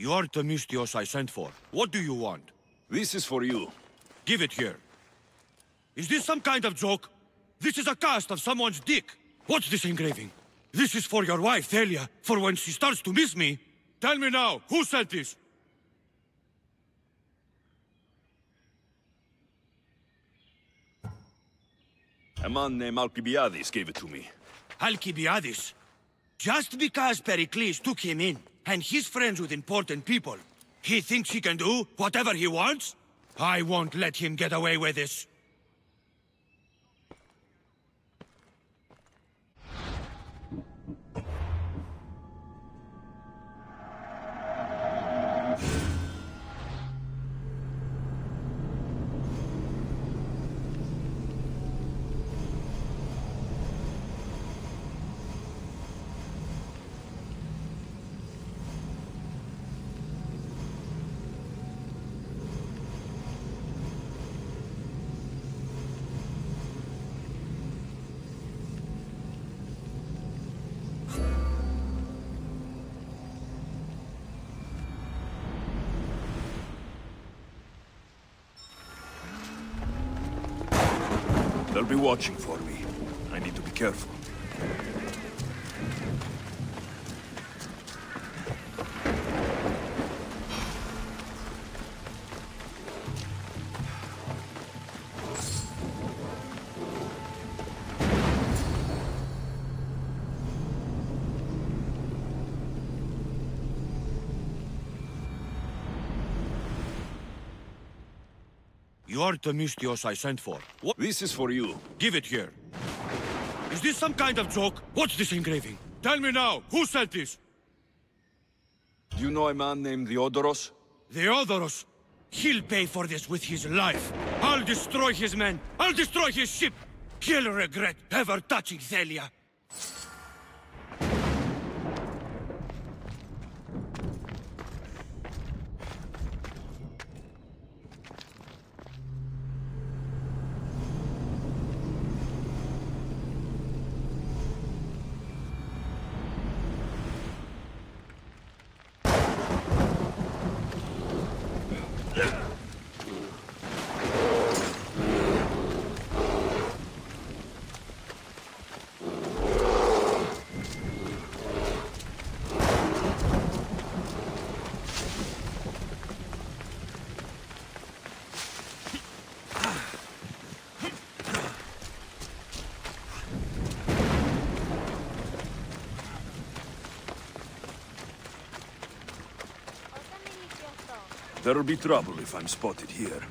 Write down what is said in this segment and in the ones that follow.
You are the Mystios I sent for. What do you want? This is for you. Give it here. Is this some kind of joke? This is a cast of someone's dick. What's this engraving? This is for your wife, Thalia, for when she starts to miss me. Tell me now, who sent this? A man named Alcibiades gave it to me. Alcibiades? Just because Pericles took him in, and he's friends with important people, he thinks he can do whatever he wants? I won't let him get away with this. They'll be watching for me. I need to be careful. You are the Mystios I sent for. What? This is for you. Give it here. Is this some kind of joke? What's this engraving? Tell me now, who sent this? Do you know a man named Theodoros? Theodoros? He'll pay for this with his life. I'll destroy his men. I'll destroy his ship. He'll regret ever touching Thalia. There'll be trouble if I'm spotted here.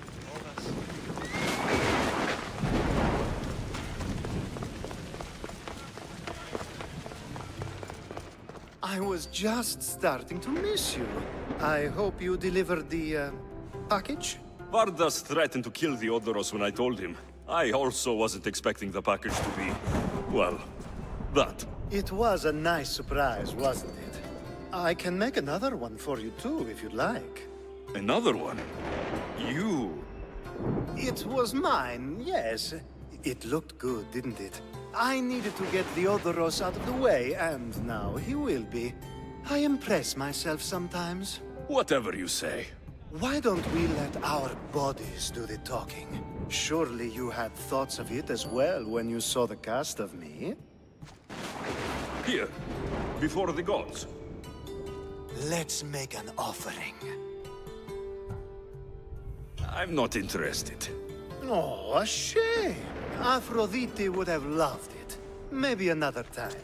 I was just starting to miss you. I hope you delivered the, package? Vardas threatened to kill Theodoros when I told him. I also wasn't expecting the package to be, well, that. It was a nice surprise, wasn't it? I can make another one for you too, if you'd like. Another one? You? It was mine, yes. It looked good, didn't it? I needed to get Theodoros out of the way, and now he will be. I impress myself sometimes. Whatever you say. Why don't we let our bodies do the talking? Surely you had thoughts of it as well when you saw the cast of me? Here, before the gods. Let's make an offering. I'm not interested. Oh, a shame. Aphrodite would have loved it. Maybe another time.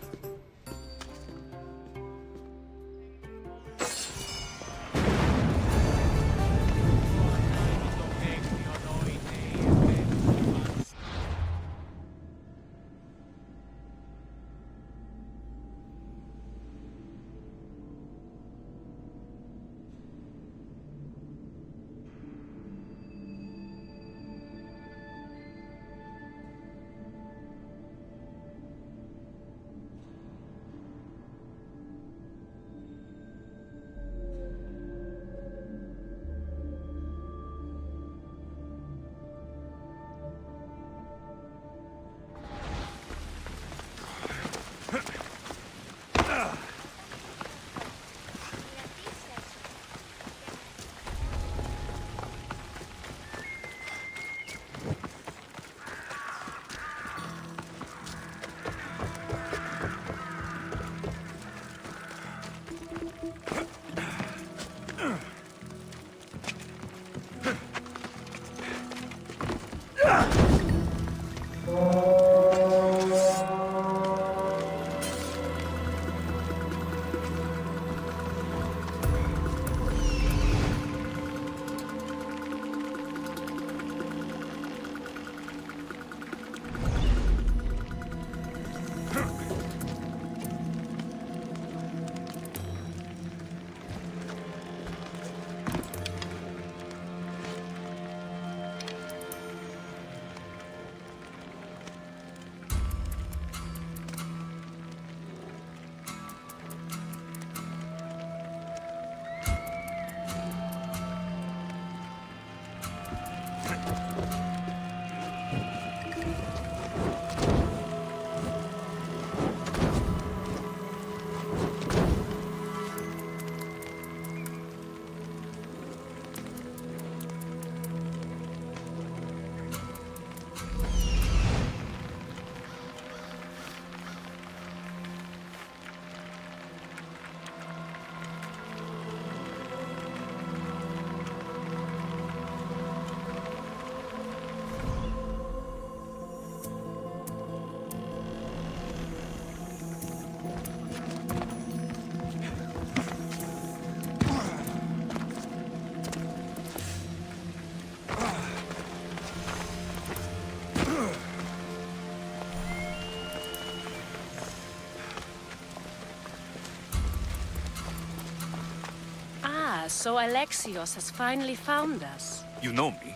So Alexios has finally found us. You know me?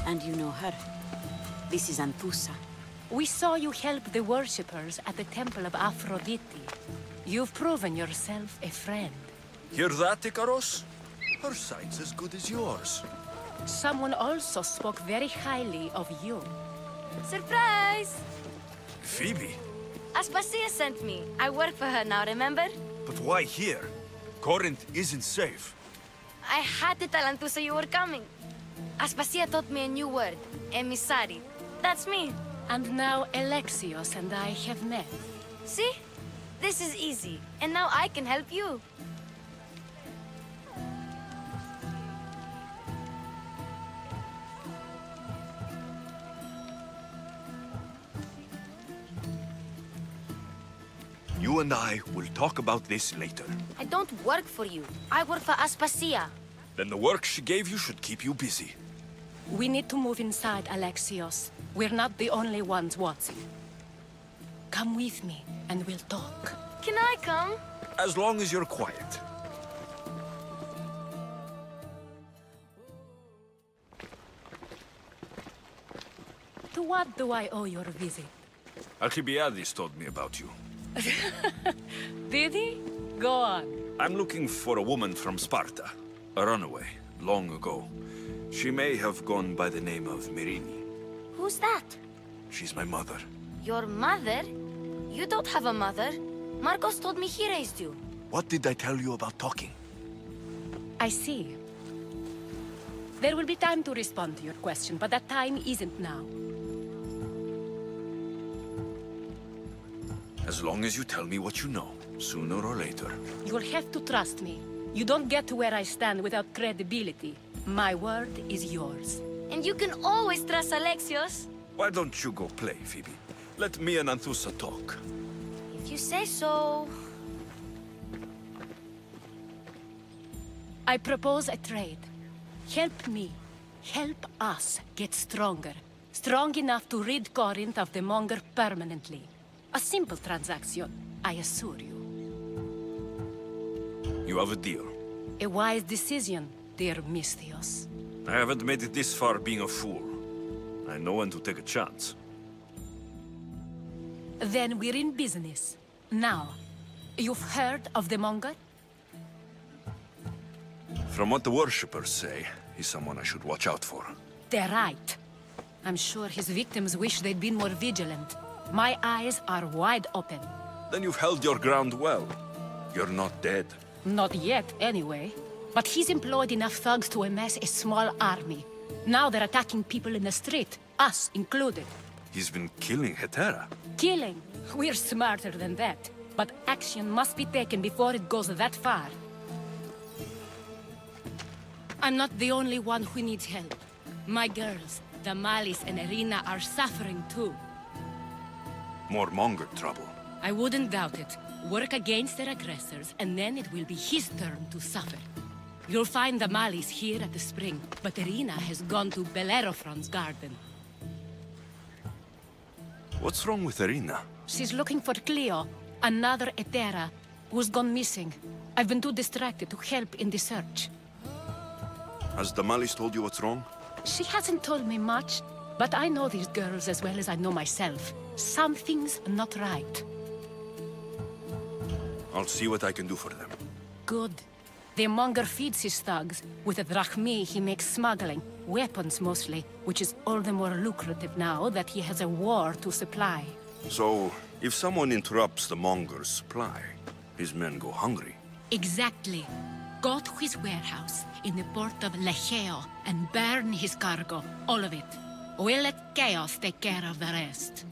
And you know her. This is Anthusa. We saw you help the worshippers at the Temple of Aphrodite. You've proven yourself a friend. Hear that, Ikaros? Her sight's as good as yours. Someone also spoke very highly of you. Surprise! Phoebe? Aspasia sent me. I work for her now, remember? But why here? Corinth isn't safe. I had to tell Anthusa you were coming. Aspasia taught me a new word, emissary. That's me. And now Alexios and I have met. See? This is easy. And now I can help you. You and I will talk about this later. I don't work for you. I work for Aspasia. Then the work she gave you should keep you busy. We need to move inside, Alexios. We're not the only ones watching. Come with me, and we'll talk. Can I come? As long as you're quiet. To what do I owe your visit? Alcibiades told me about you. Did he? Go on. I'm looking for a woman from Sparta. A runaway, long ago. She may have gone by the name of Mirini. Who's that? She's my mother. Your mother? You don't have a mother. Marcos told me he raised you. What did I tell you about talking? I see. There will be time to respond to your question, but that time isn't now. As long as you tell me what you know, sooner or later. You will have to trust me. You don't get to where I stand without credibility. My word is yours. And you can always trust Alexios. Why don't you go play, Phoebe? Let me and Anthusa talk. If you say so. I propose a trade. Help me. Help us get stronger. Strong enough to rid Corinth of the Monger permanently. A simple transaction, I assure you. You have a deal. A wise decision, dear Misthios. I haven't made it this far being a fool. I know when to take a chance. Then we're in business. Now, you've heard of the Monger? From what the worshippers say, he's someone I should watch out for. They're right. I'm sure his victims wish they'd been more vigilant. My eyes are wide open. Then you've held your ground well. You're not dead. Not yet, anyway. But he's employed enough thugs to amass a small army. Now they're attacking people in the street, us included. He's been killing Hetera. Killing? We're smarter than that. But action must be taken before it goes that far. I'm not the only one who needs help. My girls, Damalis and Irina, are suffering too. More Monger trouble. I wouldn't doubt it. Work against their aggressors, and then it will be his turn to suffer. You'll find Damalis here at the spring, but Irina has gone to Bellerophon's garden. What's wrong with Irina? She's looking for Cleo, another Hetera, who's gone missing. I've been too distracted to help in the search. Has Damalis told you what's wrong? She hasn't told me much, but I know these girls as well as I know myself. Something's not right. I'll see what I can do for them. Good. The Monger feeds his thugs. With the drachmi, he makes smuggling. Weapons, mostly. Which is all the more lucrative now that he has a war to supply. So, if someone interrupts the Monger's supply, his men go hungry. Exactly. Go to his warehouse in the port of Lecheo and burn his cargo. All of it. We'll let chaos take care of the rest.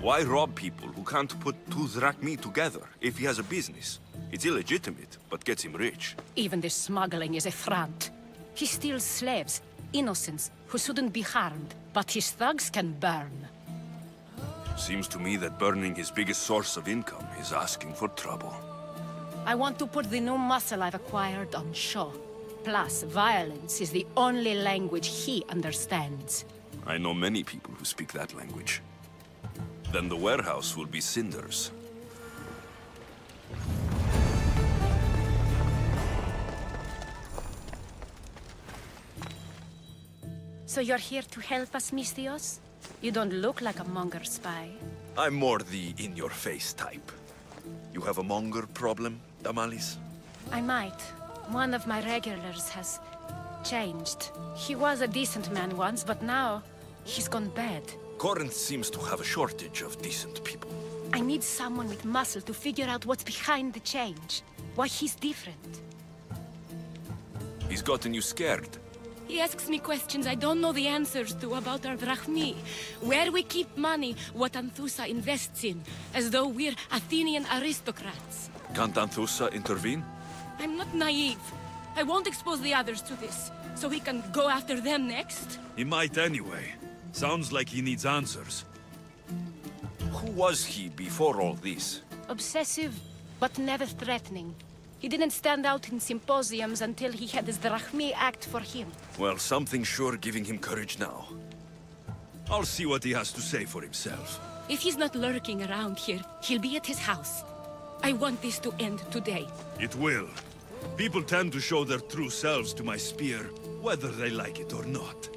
Why rob people who can't put two drachmi together if he has a business? It's illegitimate, but gets him rich. Even the smuggling is a front. He steals slaves, innocents, who shouldn't be harmed, but his thugs can burn. Seems to me that burning his biggest source of income is asking for trouble. I want to put the new muscle I've acquired on show. Plus, violence is the only language he understands. I know many people who speak that language. Then the warehouse will be cinders. So you're here to help us, Misthios? You don't look like a Monger spy. I'm more the in-your-face type. You have a Monger problem, Damalis? I might. One of my regulars has changed. He was a decent man once, but now he's gone bad. Corinth seems to have a shortage of decent people. I need someone with muscle to figure out what's behind the change. Why he's different. He's gotten you scared. He asks me questions I don't know the answers to about our drachmi. Where we keep money, what Anthusa invests in. As though we're Athenian aristocrats. Can't Anthusa intervene? I'm not naive. I won't expose the others to this. So he can go after them next? He might anyway. Sounds like he needs answers. Who was he before all this? Obsessive, but never threatening. He didn't stand out in symposiums until he had his drachmi act for him. Well, something's sure giving him courage now. I'll see what he has to say for himself. If he's not lurking around here, he'll be at his house. I want this to end today. It will. People tend to show their true selves to my spear, whether they like it or not.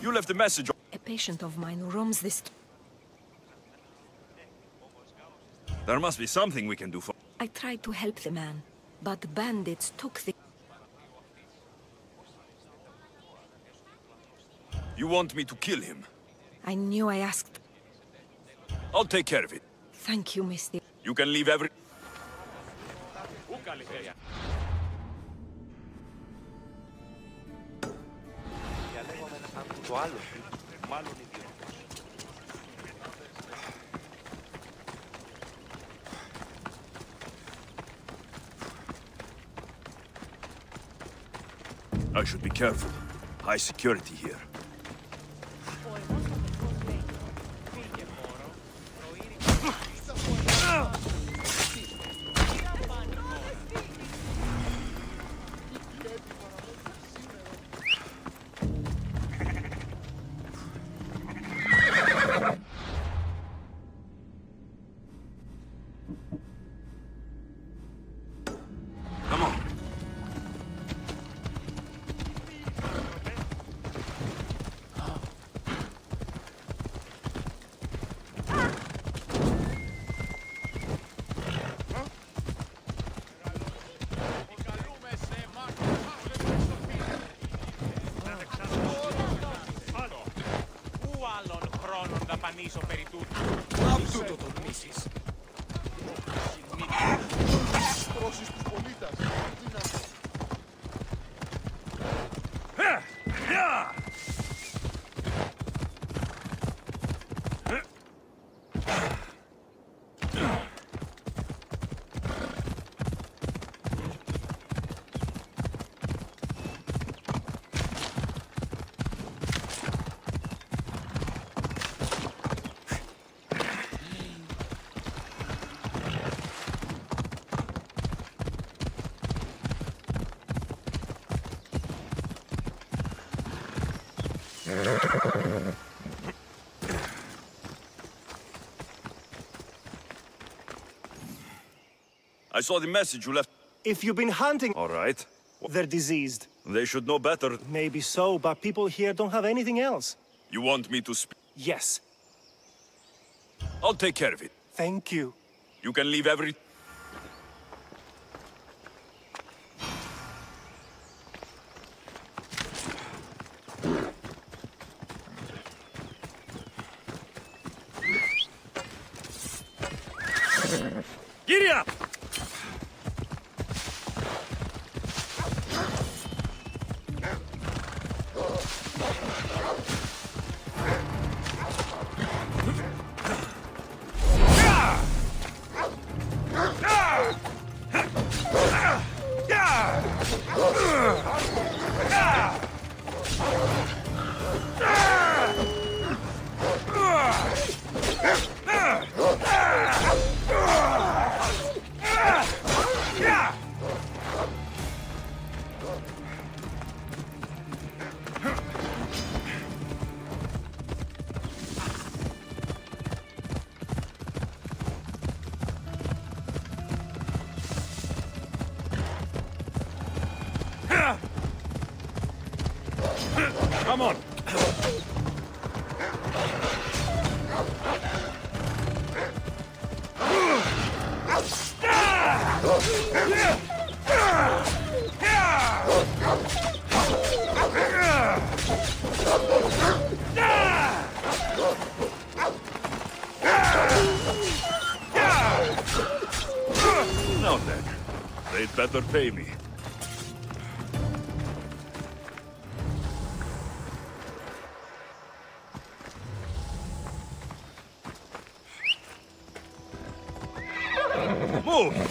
You left a message. A patient of mine roams this... There must be something we can do for... I tried to help the man, but bandits took the... You want me to kill him? I knew I asked. I'll take care of it. Thank you, Misty. You can leave every... I should be careful. High security here. I saw the message you left. If you've been hunting... All right. They're diseased. They should know better. Maybe so, but people here don't have anything else. You want me to speak? Yes. I'll take care of it. Thank you. You can leave every... Giddy up! Come on! better pay me. Move!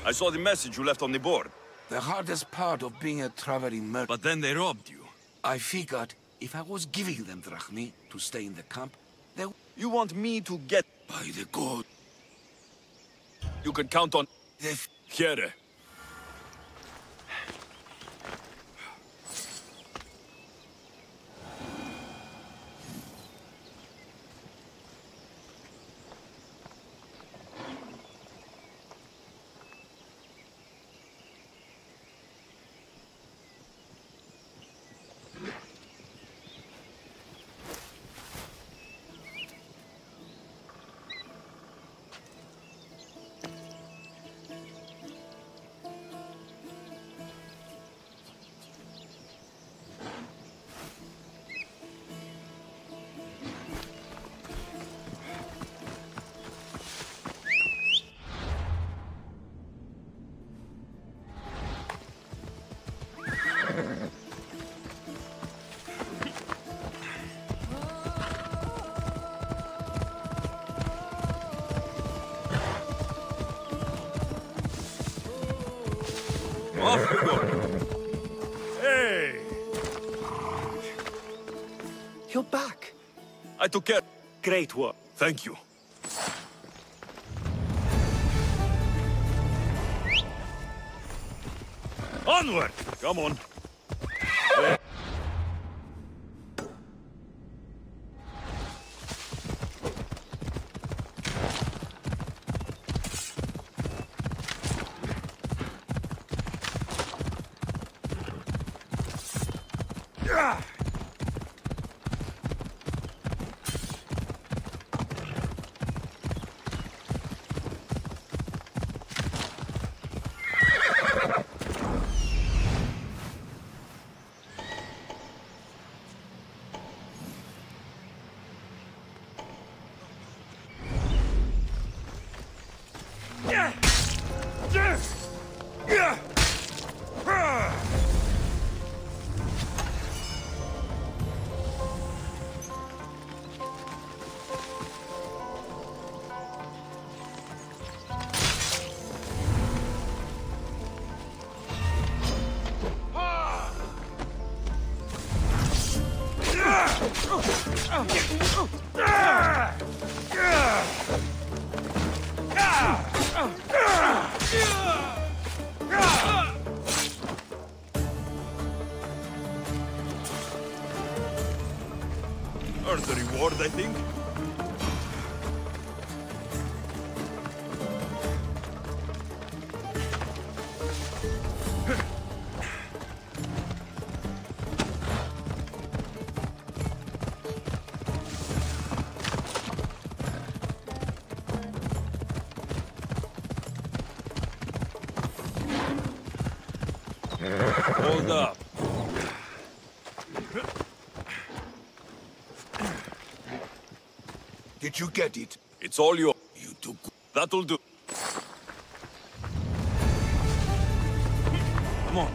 I saw the message you left on the board. The hardest part of being a traveling merchant. But then they robbed you. I figured if I was giving them drachmi to stay in the camp, they... You want me to get... By the god. You can count on... This... Here. Off you go. Hey! You're back. I took care. Great work. Thank you. Onward! Come on. Earn the reward, I think. Hold up. Did you get it? It's all yours. You took... That'll do. Come on.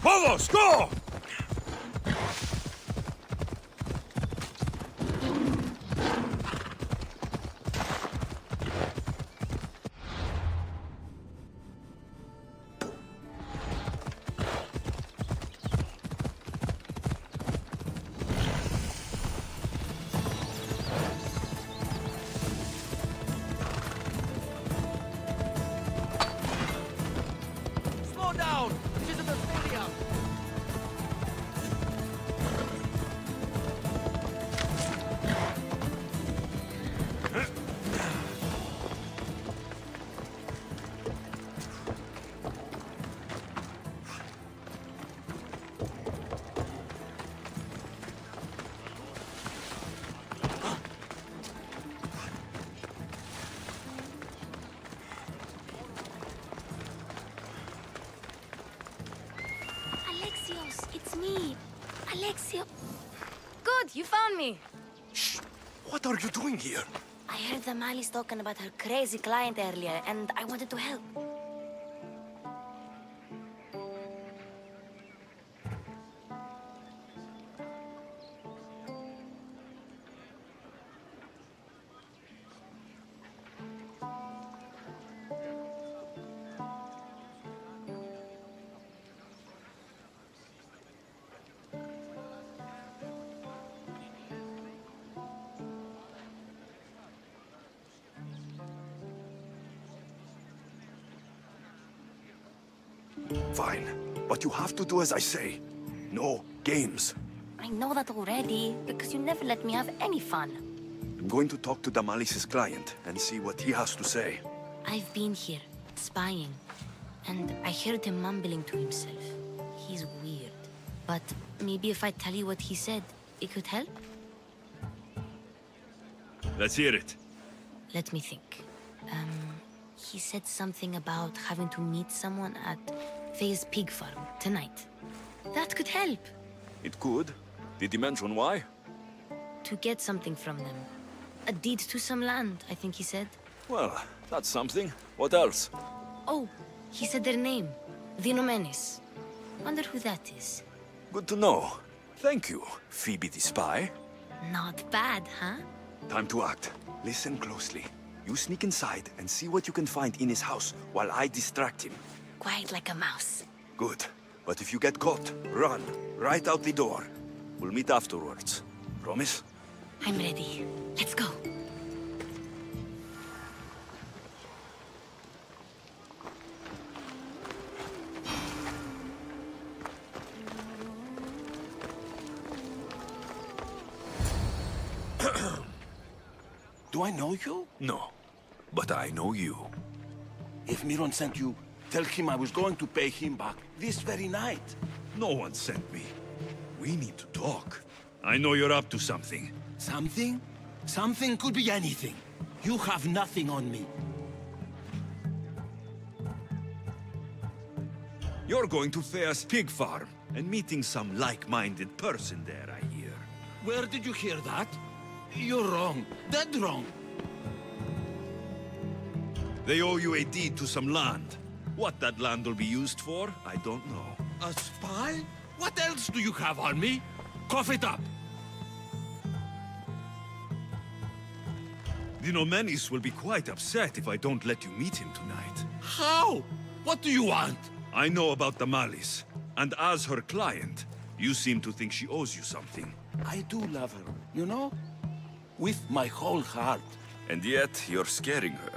Vamos, go! Slow down! This isn't a stadium! Alexios, it's me. Alexio. Good, you found me. Shh! What are you doing here? I heard the Mali's talking about her crazy client earlier, and I wanted to help. Fine, but you have to do as I say. No games. I know that already, because you never let me have any fun. I'm going to talk to Damalis's client and see what he has to say. I've been here, spying, and I heard him mumbling to himself. He's weird. But maybe if I tell you what he said, it could help? Let's hear it. Let me think. He said something about having to meet someone at Faye's pig farm tonight. That could help. It could. Did he mention why? To get something from them. A deed to some land, I think he said. Well, that's something. What else? Oh, he said their name. The Nomenis. Wonder who that is. Good to know. Thank you, Phoebe the spy. Not bad, huh? Time to act. Listen closely. You sneak inside and see what you can find in his house while I distract him. Quiet like a mouse. Good. But if you get caught, run. Right out the door. We'll meet afterwards. Promise? I'm ready. Let's go. Do I know you? No. But I know you. If Miron sent you, tell him I was going to pay him back this very night. No one sent me. We need to talk. I know you're up to something. Something? Something could be anything. You have nothing on me. You're going to Thea's pig farm and meeting some like-minded person there, I hear. Where did you hear that? You're wrong. Dead wrong. They owe you a deed to some land. What that land will be used for, I don't know. A spy? What else do you have on me? Cough it up. The Nomenis will be quite upset if I don't let you meet him tonight. How? What do you want? I know about the Malis. And as her client, you seem to think she owes you something. I do love her, you know? With my whole heart. And yet, you're scaring her.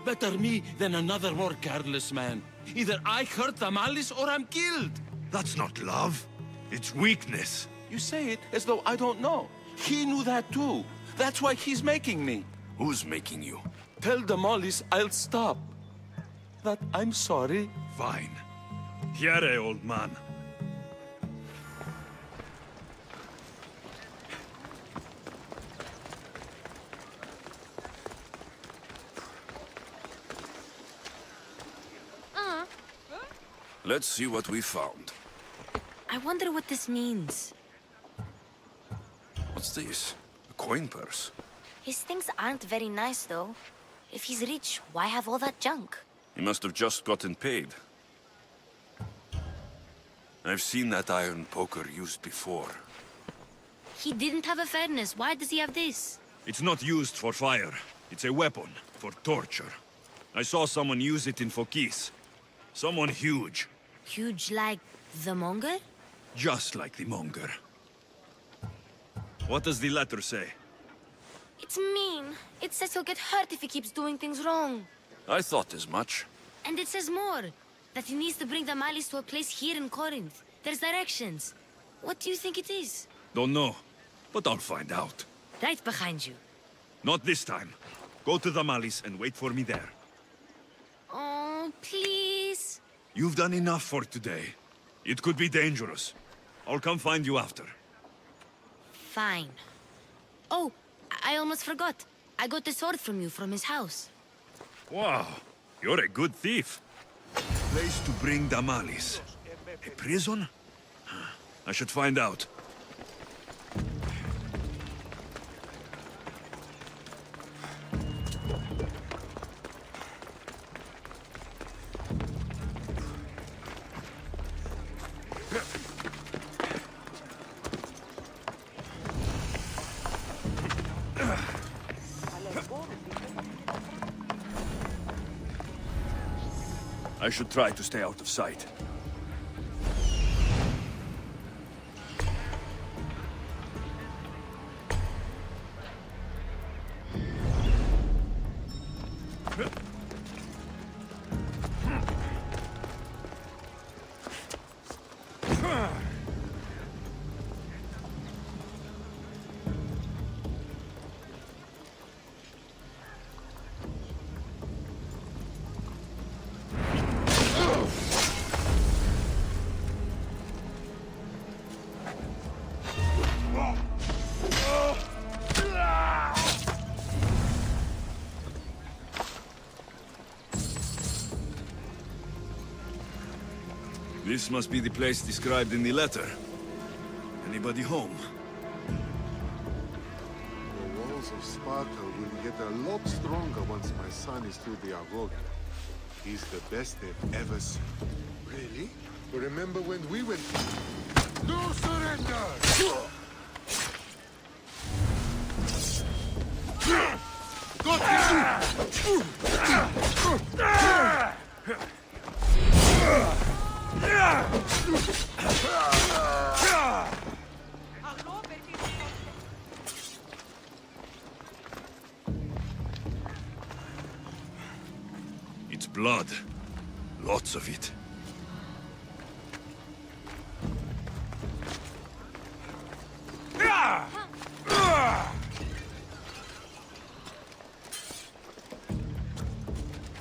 Better me than another more careless man. Either I hurt Damalis or I'm killed. That's not love. It's weakness. You say it as though I don't know. He knew that too. That's why he's making me. Who's making you? Tell Damalis I'll stop. That I'm sorry. Fine. Here, old man. Let's see what we found. I wonder what this means. What's this? A coin purse? His things aren't very nice, though. If he's rich, why have all that junk? He must have just gotten paid. I've seen that iron poker used before. He didn't have a furnace. Why does he have this? It's not used for fire. It's a weapon for torture. I saw someone use it in Fokis. Someone huge. Huge like the monger? Just like the monger. What does the letter say? It's mean. It says he'll get hurt if he keeps doing things wrong. I thought as much. And it says more. That he needs to bring the Malis to a place here in Corinth. There's directions. What do you think it is? Don't know, but I'll find out. Right behind you. Not this time. Go to the Malis and wait for me there. Oh, please. You've done enough for today. It could be dangerous. I'll come find you after. Fine. Oh, I almost forgot. I got the sword from you from his house. Wow, you're a good thief. Place to bring Damalis. A prison? I should find out. I should try to stay out of sight. This must be the place described in the letter. Anybody home? The walls of Sparta will get a lot stronger once my son is through the Agora. He's the best they've ever seen. Really? Remember when we went... No surrender! It's blood. Lots of it.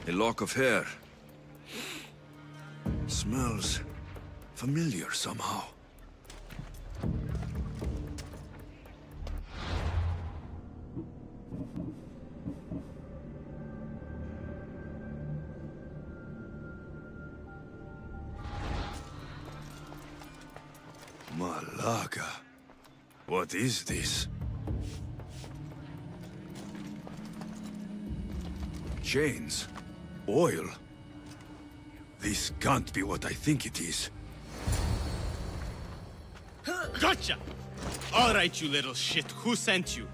A lock of hair. Smells familiar somehow. Malaga. What is this? Chains. Oil. This can't be what I think it is. Gotcha! All right, you little shit. Who sent you?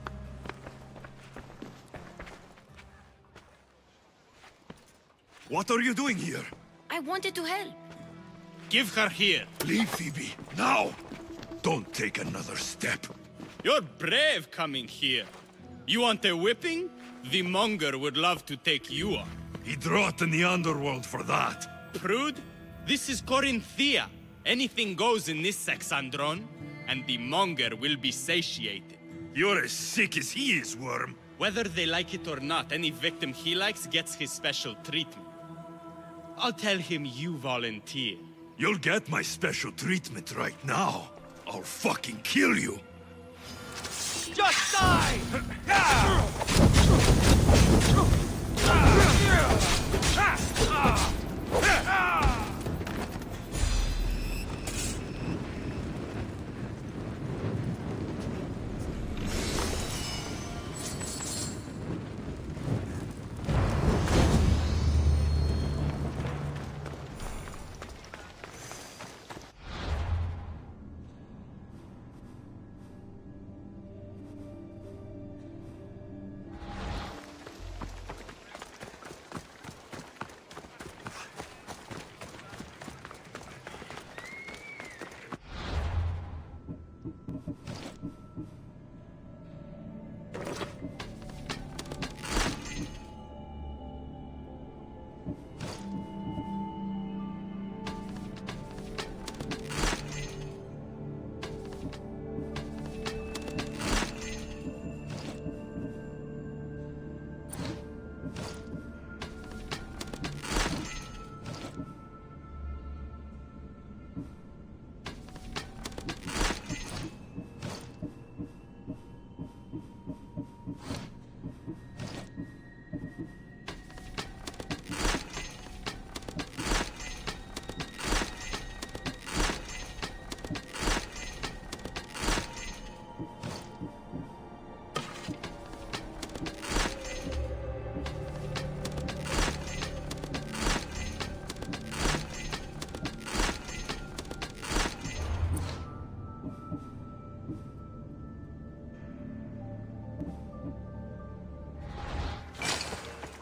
What are you doing here? I wanted to help. Give her here. Leave, Phoebe, now! Don't take another step. You're brave coming here. You want a whipping? The monger would love to take you on. He'd rot in the underworld for that. Prude, this is Corinthia. Anything goes in this Sexandron, and the monger will be satiated. You're as sick as he is, Worm. Whether they like it or not, any victim he likes gets his special treatment. I'll tell him you volunteer. You'll get my special treatment right now. I'll fucking kill you. Just die!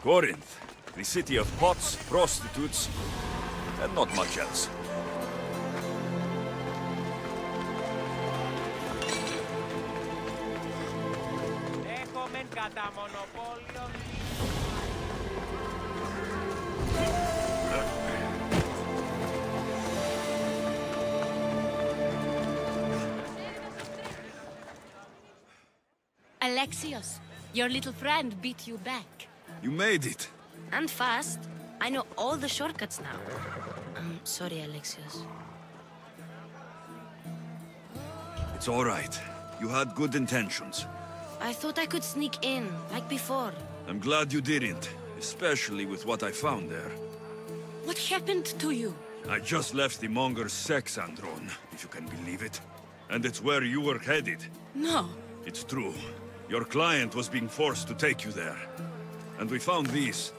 Corinth, the city of pots, prostitutes, and not much else. Alexios, your little friend beat you back. You made it. And fast. I know all the shortcuts now. I'm sorry, Alexios. It's all right. You had good intentions. I thought I could sneak in, like before. I'm glad you didn't, especially with what I found there. What happened to you? I just left the monger's Sexandron, if you can believe it. And it's where you were headed. No. It's true. Your client was being forced to take you there. And we found these.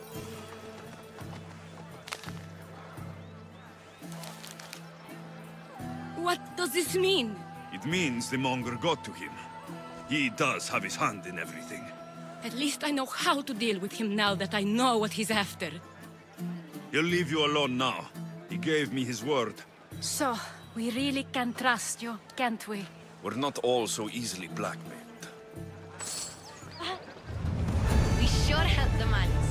What does this mean? It means the monger got to him. He does have his hand in everything. At least I know how to deal with him now that I know what he's after. He'll leave you alone now. He gave me his word. So, we really can trust you, can't we? We're not all so easily blackmailed. We sure helped the Malis.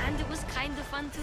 And it was kind of fun too.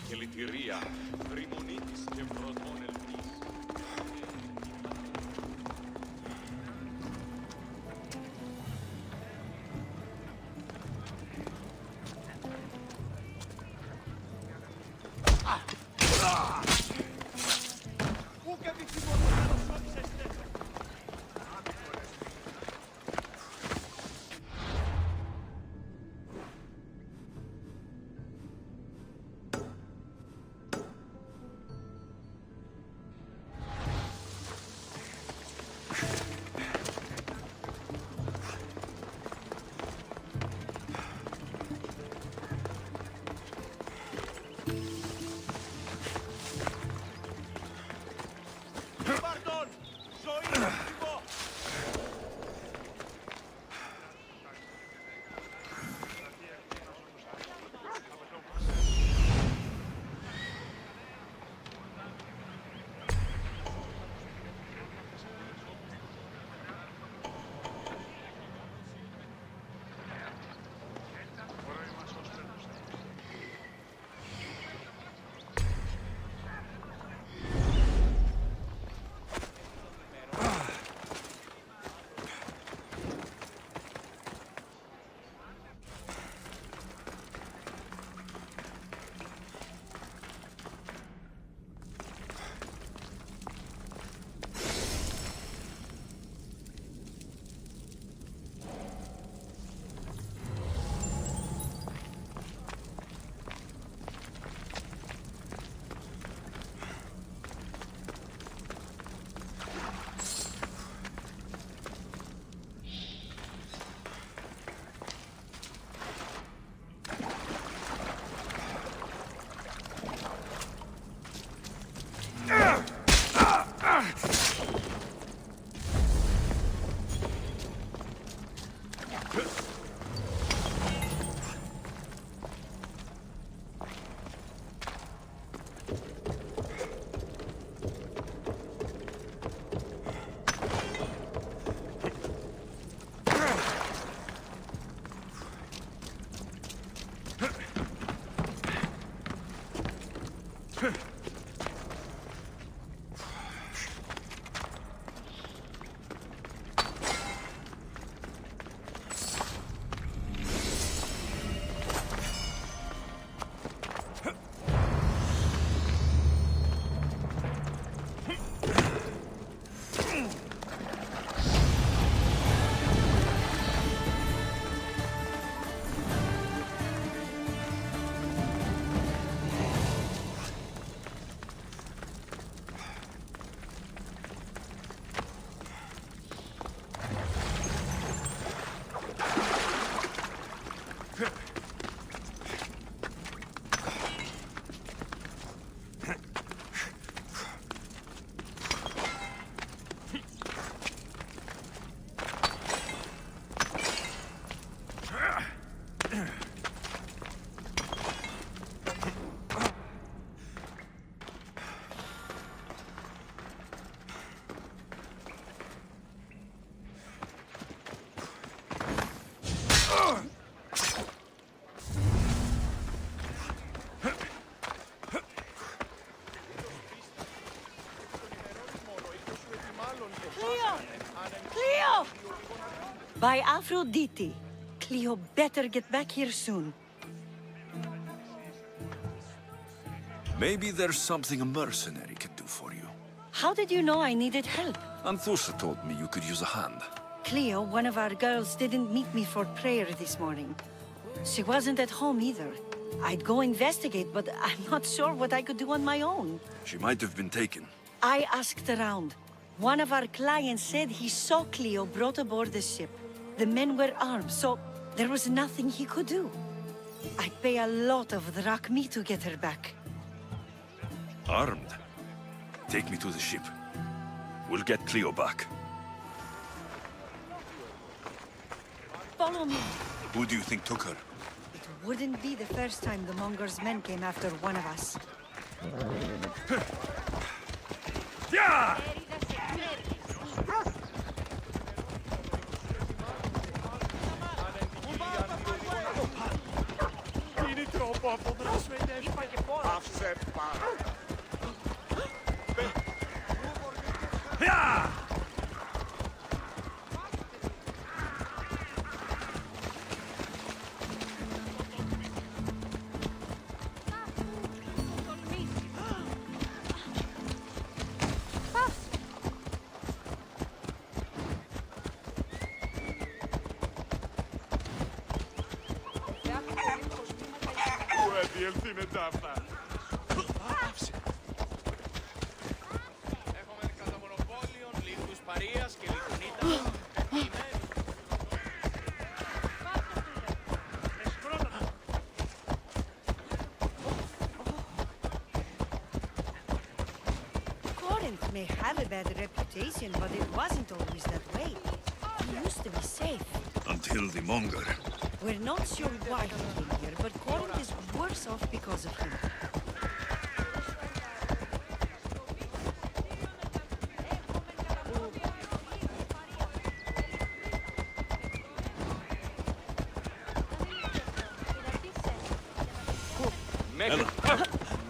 Εκελητηρία, τριμονίτης και πρωτών ελπής. By Aphrodite. Cleo better get back here soon. Maybe there's something a mercenary can do for you. How did you know I needed help? Anthusa told me you could use a hand. Cleo, one of our girls, didn't meet me for prayer this morning. She wasn't at home either. I'd go investigate, but I'm not sure what I could do on my own. She might have been taken. I asked around. One of our clients said he saw Cleo brought aboard the ship. The men were armed, so there was nothing he could do. I'd pay a lot of drachmi to get her back. Armed? Take me to the ship. We'll get Cleo back. Follow me. Who do you think took her? It wouldn't be the first time the Monger's men came after one of us. Yeah! Finito! Έχουμε κατά μονοπόλιον λίγους παρείας και λιτονίτας. Corinth may have a bad reputation, but it wasn't always that way. He used to be safe. Until the Monger. We're not sure why he came here, but Corinth is worse off because of him.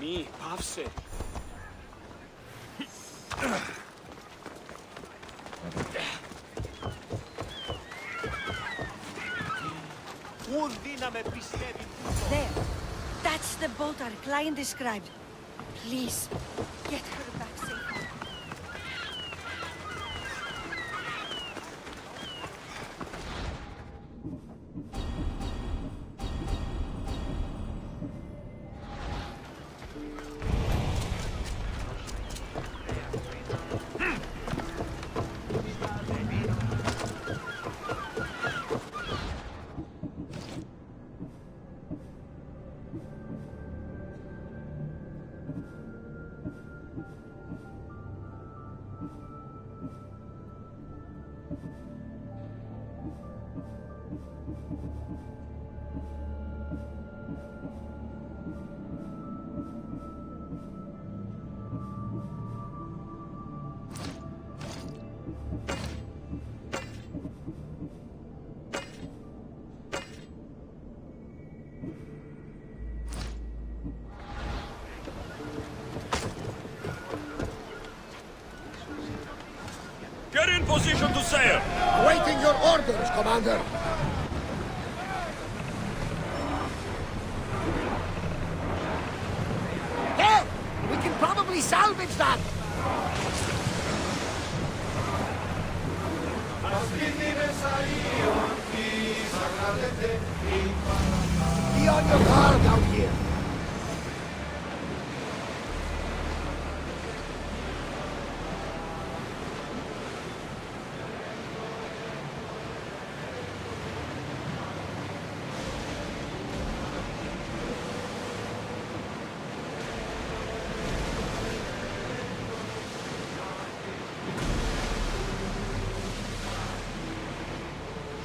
Μη, πάυσε. Ούν δύναμε πιστεύει. There. That's the boat our client described. Please, get her back safely. Get in position to sail! Awaiting your orders, Commander! There! We can probably salvage that! Be on your guard out here!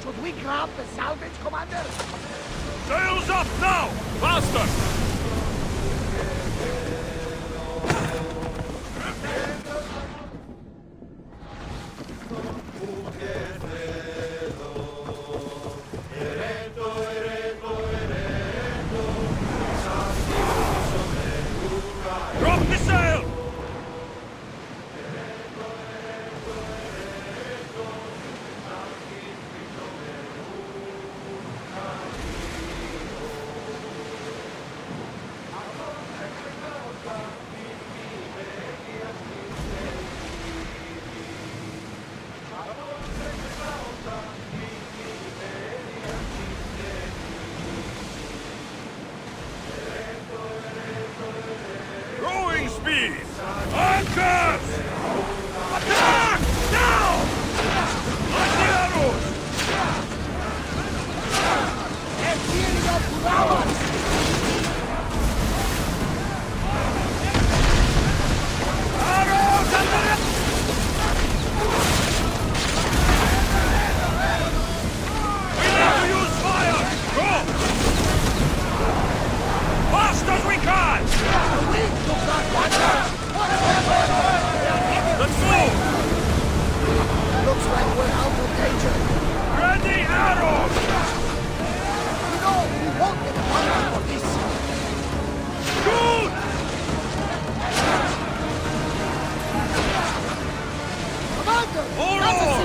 Should we grab the salvage, Commander? Sails up now! Faster! Drop the sail!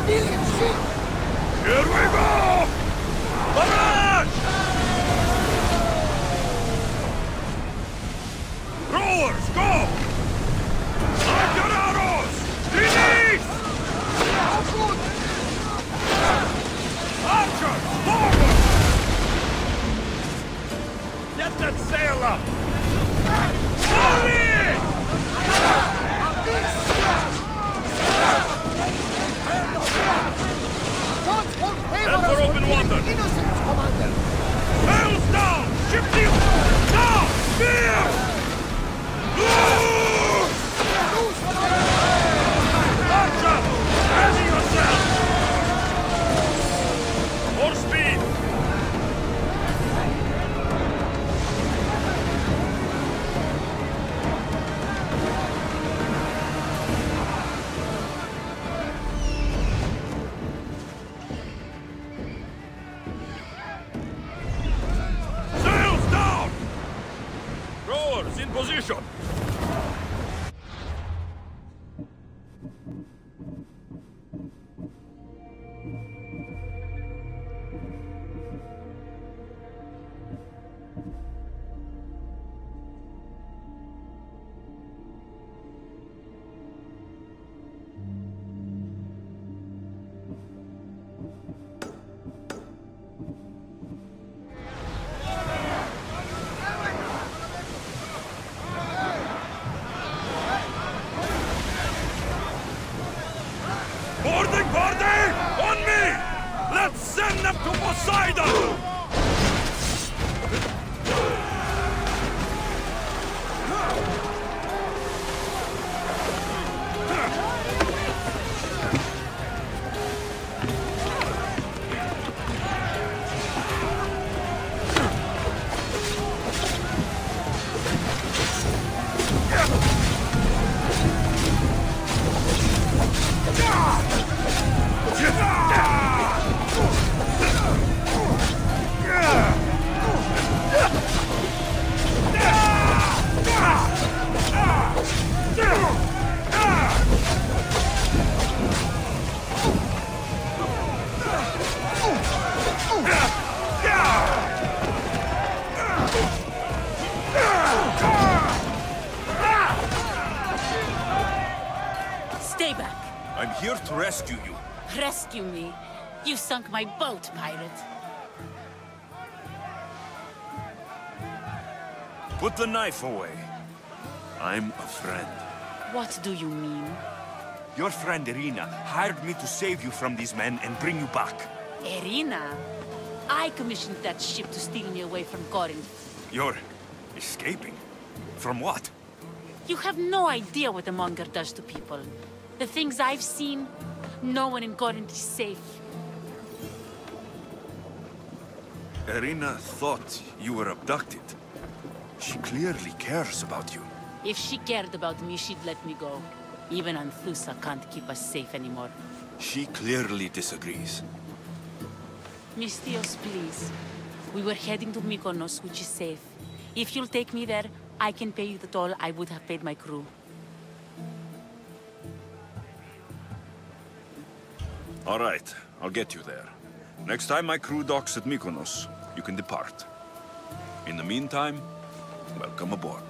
million sheep! Here we go! Barrage! Rowers, go! Like your arrows! Release! Archers, forward! Get that sail up! Hurry! Head for open water! Innocents, Commander! Sails down! Ship deal! Down! Spear! Archer! Ready yourself! More speed! Sails down! Rowers in position! Boarding party! On me! Let's send them to Poseidon! Stay back. I'm here to rescue you. Rescue me. You sunk my boat, pirate. Put the knife away. I'm a friend. What do you mean? Your friend Irina hired me to save you from these men and bring you back. Irina? I commissioned that ship to steal me away from Corinth. You're escaping? From what? You have no idea what the Monger does to people. The things I've seen, no one in Corinth is safe. Irina thought you were abducted. She clearly cares about you. If she cared about me, she'd let me go. Even Anthusa can't keep us safe anymore. She clearly disagrees. Mystios, please. We were heading to Mykonos, which is safe. If you'll take me there, I can pay you the toll I would have paid my crew. All right, I'll get you there. Next time my crew docks at Mykonos, you can depart. In the meantime, welcome aboard.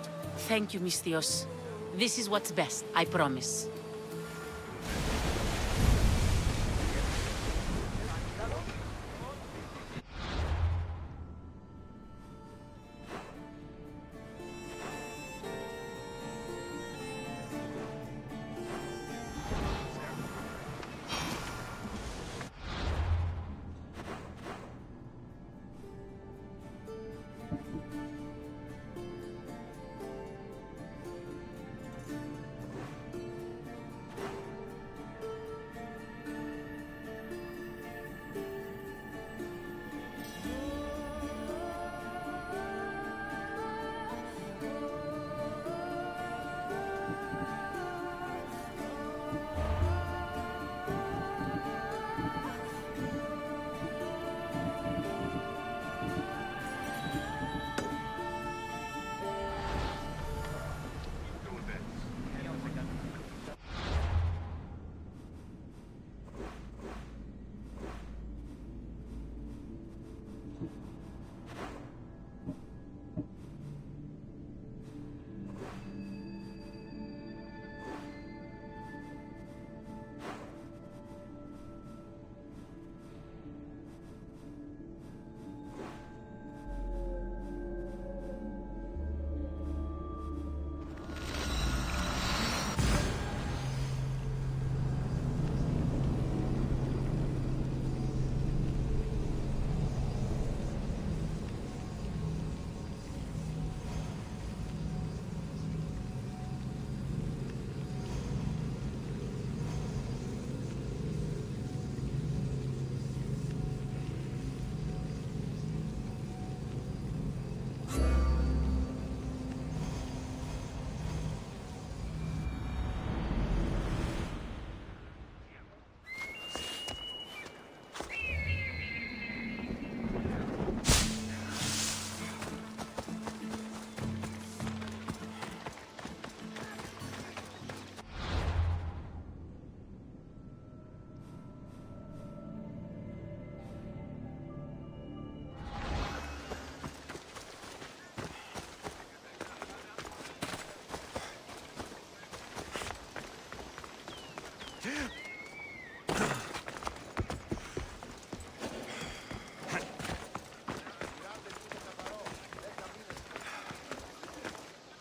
Thank you, Mystios. This is what's best, I promise.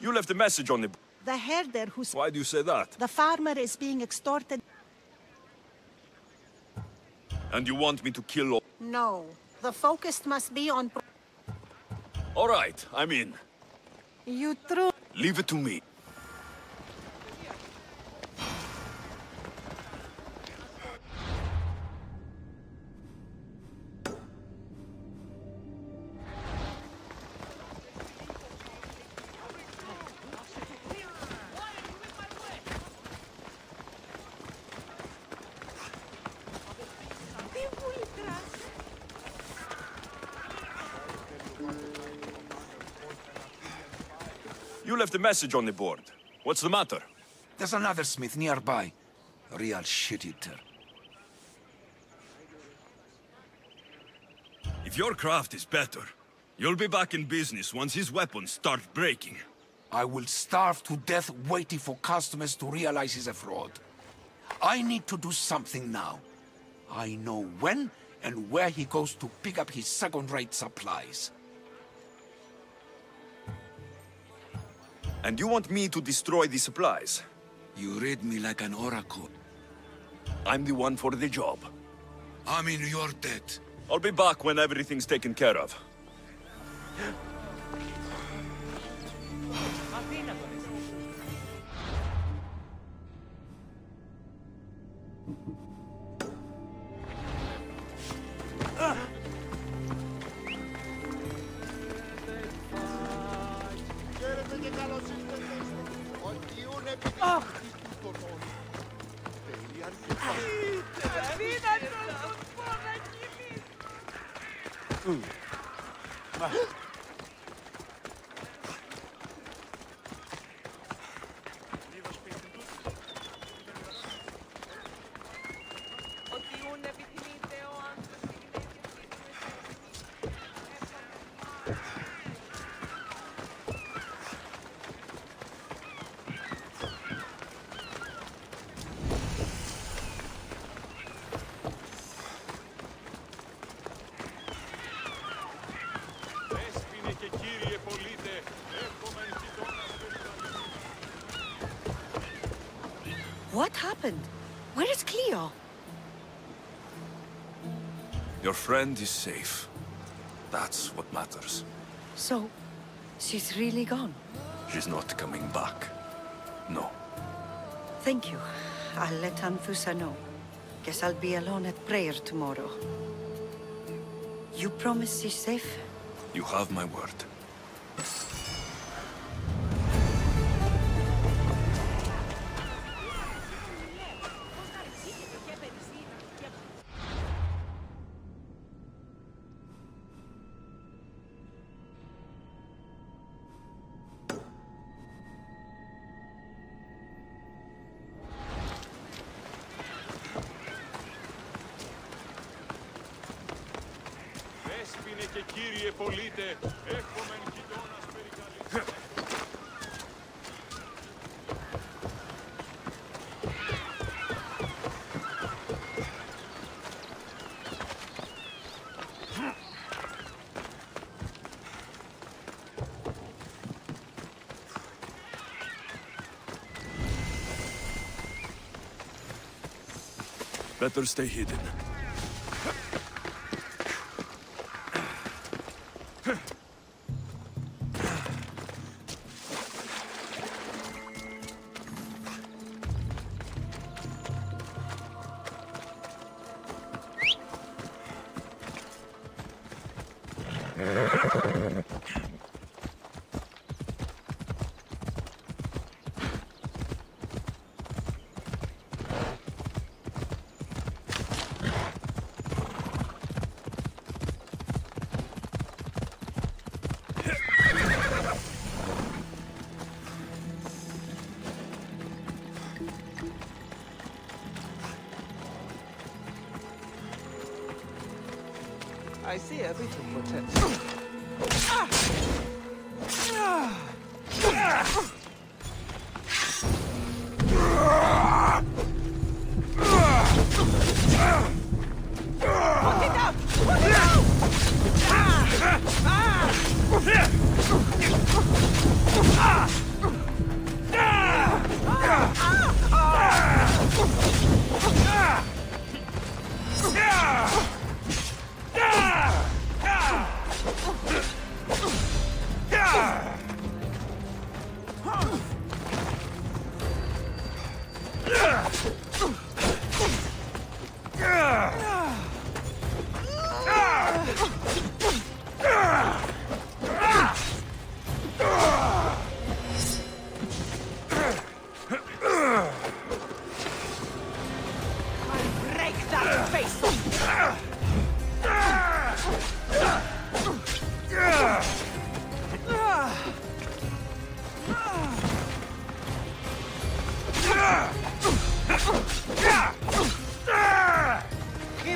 You left a message on the... The herder who's... Why do you say that? The farmer is being extorted. And you want me to kill all... No. The focus must be on... All right, I'm in. You true... Leave it to me. You left a message on the board. What's the matter? There's another smith nearby. A real shit-eater. If your craft is better, you'll be back in business once his weapons start breaking. I will starve to death waiting for customers to realize he's a fraud. I need to do something now. I know when and where he goes to pick up his second-rate supplies. And you want me to destroy the supplies? You read me like an oracle. I'm the one for the job. I'm in your debt. I'll be back when everything's taken care of. What happened? Where is Cleo? Your friend is safe. That's what matters. So, she's really gone? She's not coming back. No. Thank you. I'll let Anfusa know. Guess I'll be alone at prayer tomorrow. You promise she's safe? You have my word. Better stay hidden. I see a bit of potential.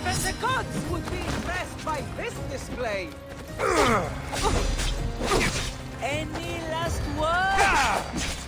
Even the gods would be impressed by this display. Any last words?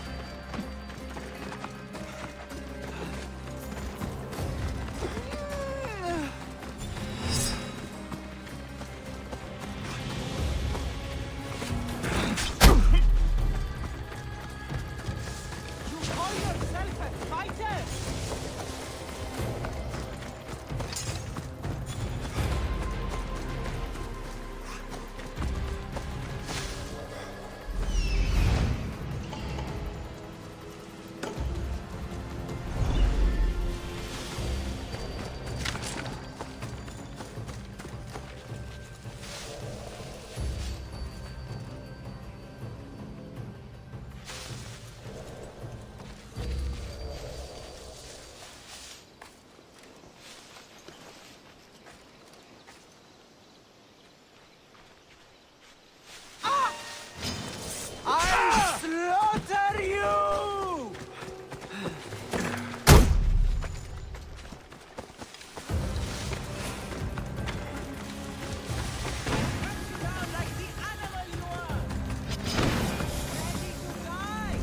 Slaughter you! Down like the animal you are! Ready to die!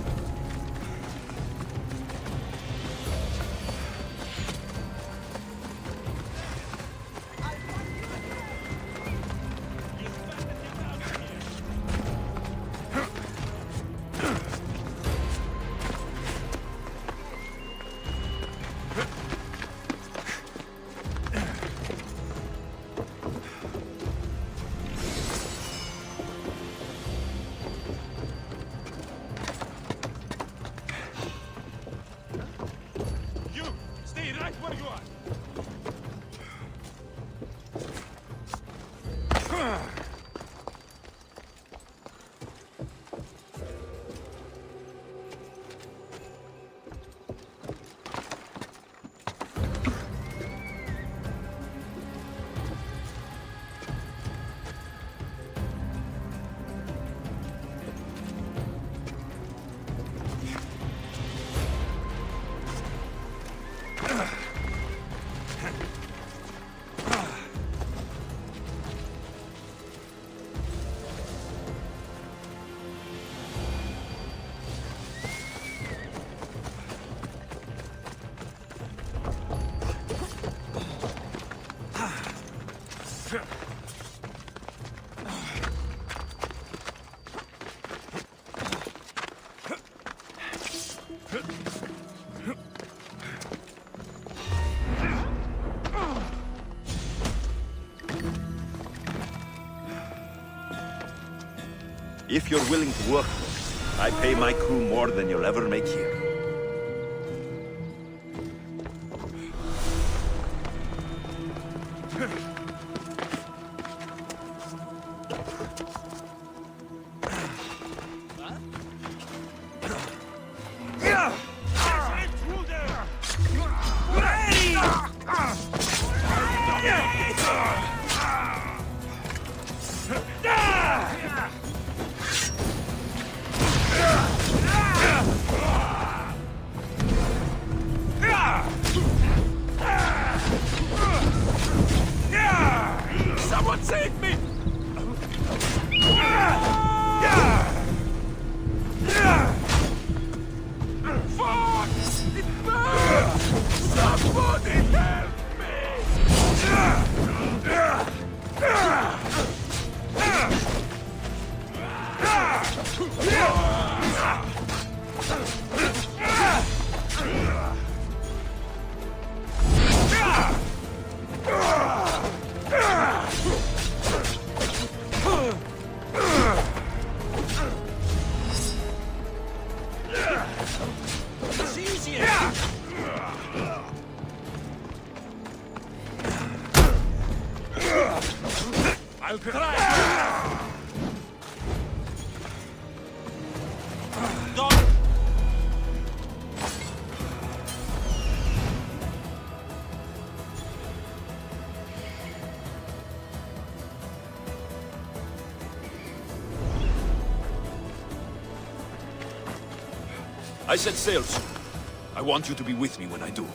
If you're willing to work, I pay my crew more than you'll ever make here. Someone save me! Fuck! It burns! Somebody help It's easier! I'll try! Don't! I set sail soon. I want you to be with me when I do.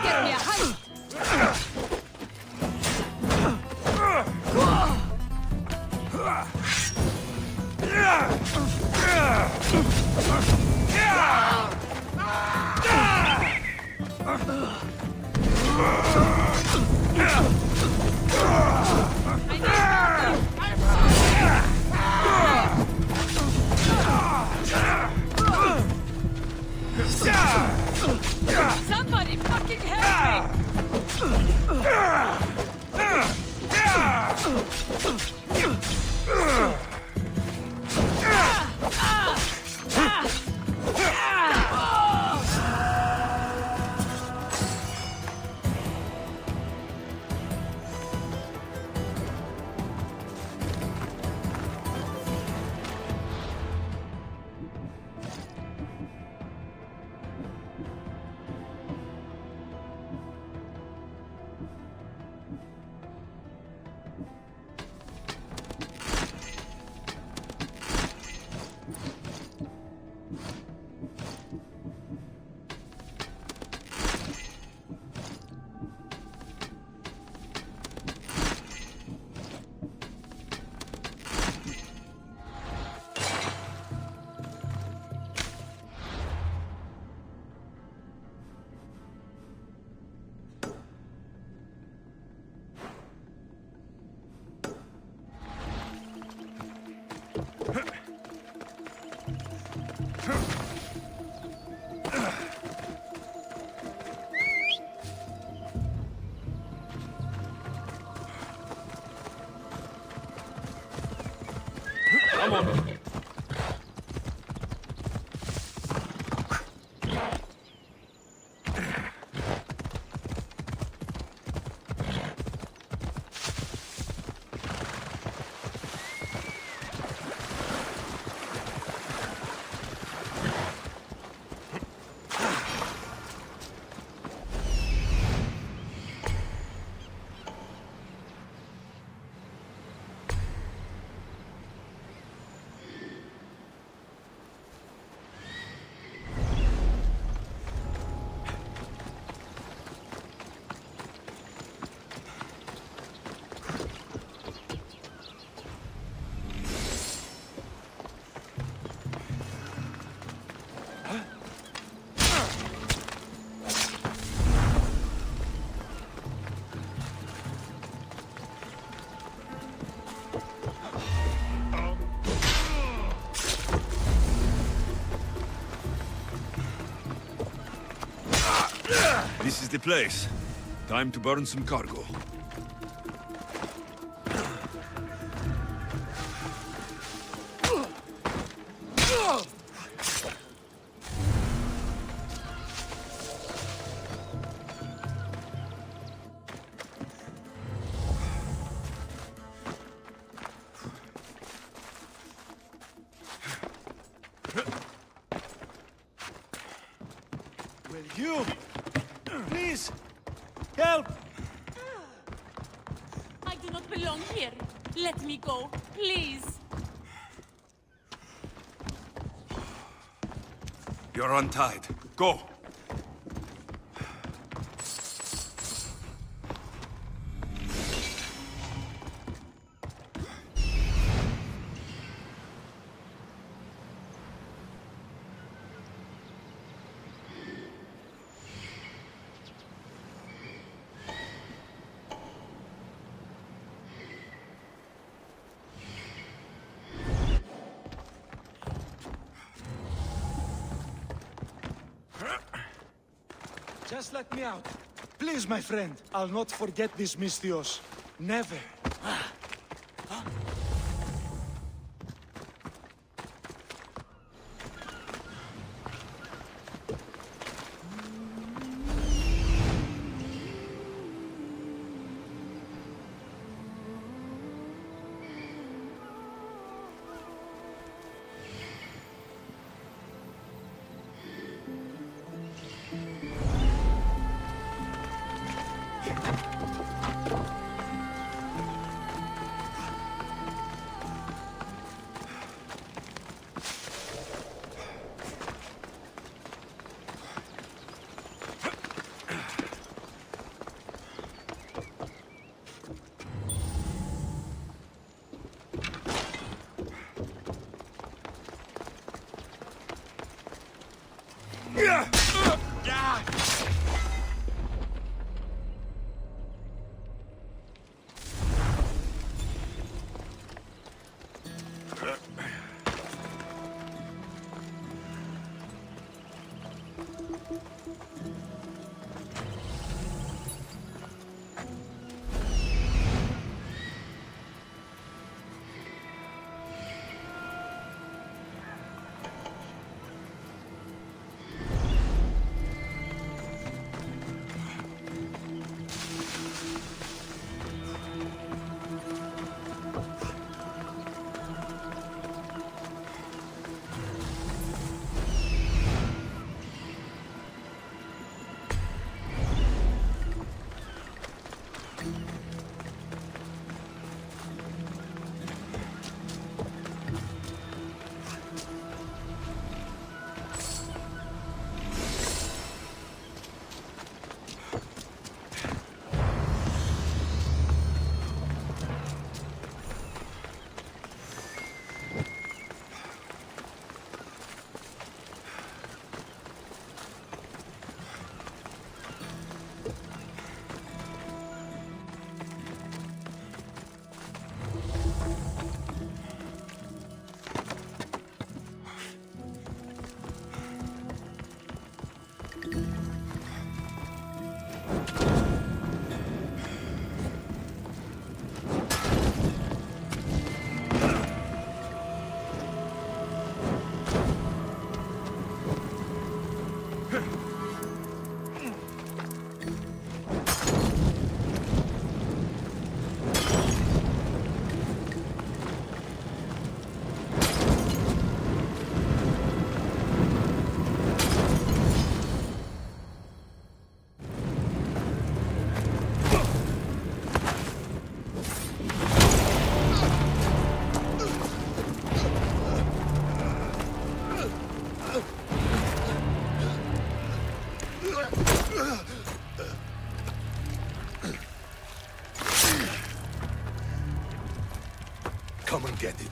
get me a height! Somebody fucking help Come on. This is the place. Time to burn some cargo. Will you? Please! Help! I do not belong here. Let me go, please. You're untied. Go! Just let me out. Please, my friend. I'll not forget this, Misthios. Never. Come and get it.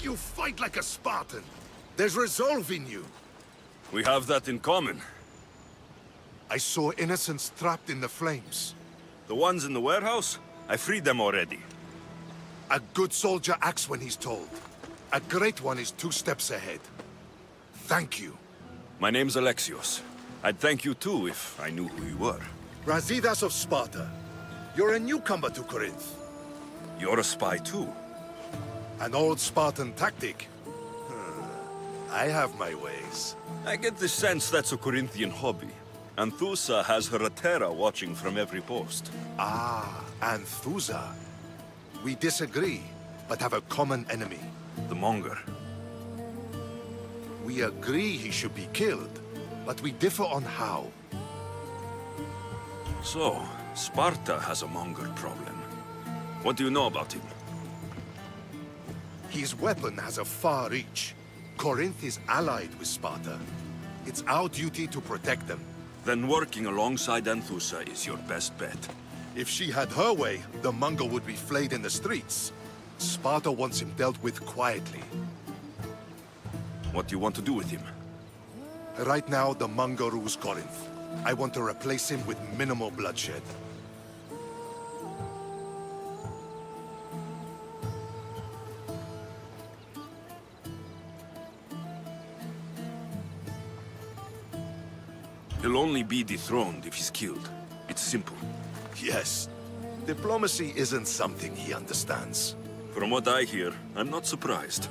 You fight like a Spartan. There's resolve in you. We have that in common. I saw innocents trapped in the flames. The ones in the warehouse? I freed them already. A good soldier acts when he's told. A great one is 2 steps ahead. Thank you. My name's Alexios. I'd thank you too if I knew who you were. Brasidas of Sparta. You're a newcomer to Corinth. You're a spy too. An old Spartan tactic. I have my ways. I get the sense that's a Corinthian hobby. Anthusa has her Atera watching from every post. Ah, Anthusa. We disagree, but have a common enemy. The Monger. We agree he should be killed, but we differ on how. So, Sparta has a Monger problem. What do you know about him? His weapon has a far reach. Corinth is allied with Sparta. It's our duty to protect them. Then working alongside Anthusa is your best bet. If she had her way, the Monger would be flayed in the streets. Sparta wants him dealt with quietly. What do you want to do with him? Right now, the Monger rules Corinth. I want to replace him with minimal bloodshed. He'll only be dethroned if he's killed. It's simple. Yes. Diplomacy isn't something he understands. From what I hear, I'm not surprised.